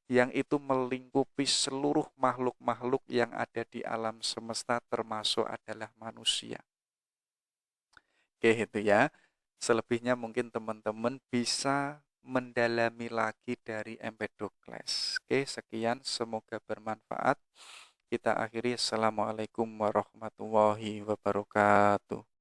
yang itu melingkupi seluruh makhluk-makhluk yang ada di alam semesta, termasuk adalah manusia. Oke, itu ya. Selebihnya mungkin teman-teman bisa mendalami lagi dari Empedokles. Oke, sekian, semoga bermanfaat. Kita akhiri. Assalamualaikum warahmatullahi wabarakatuh.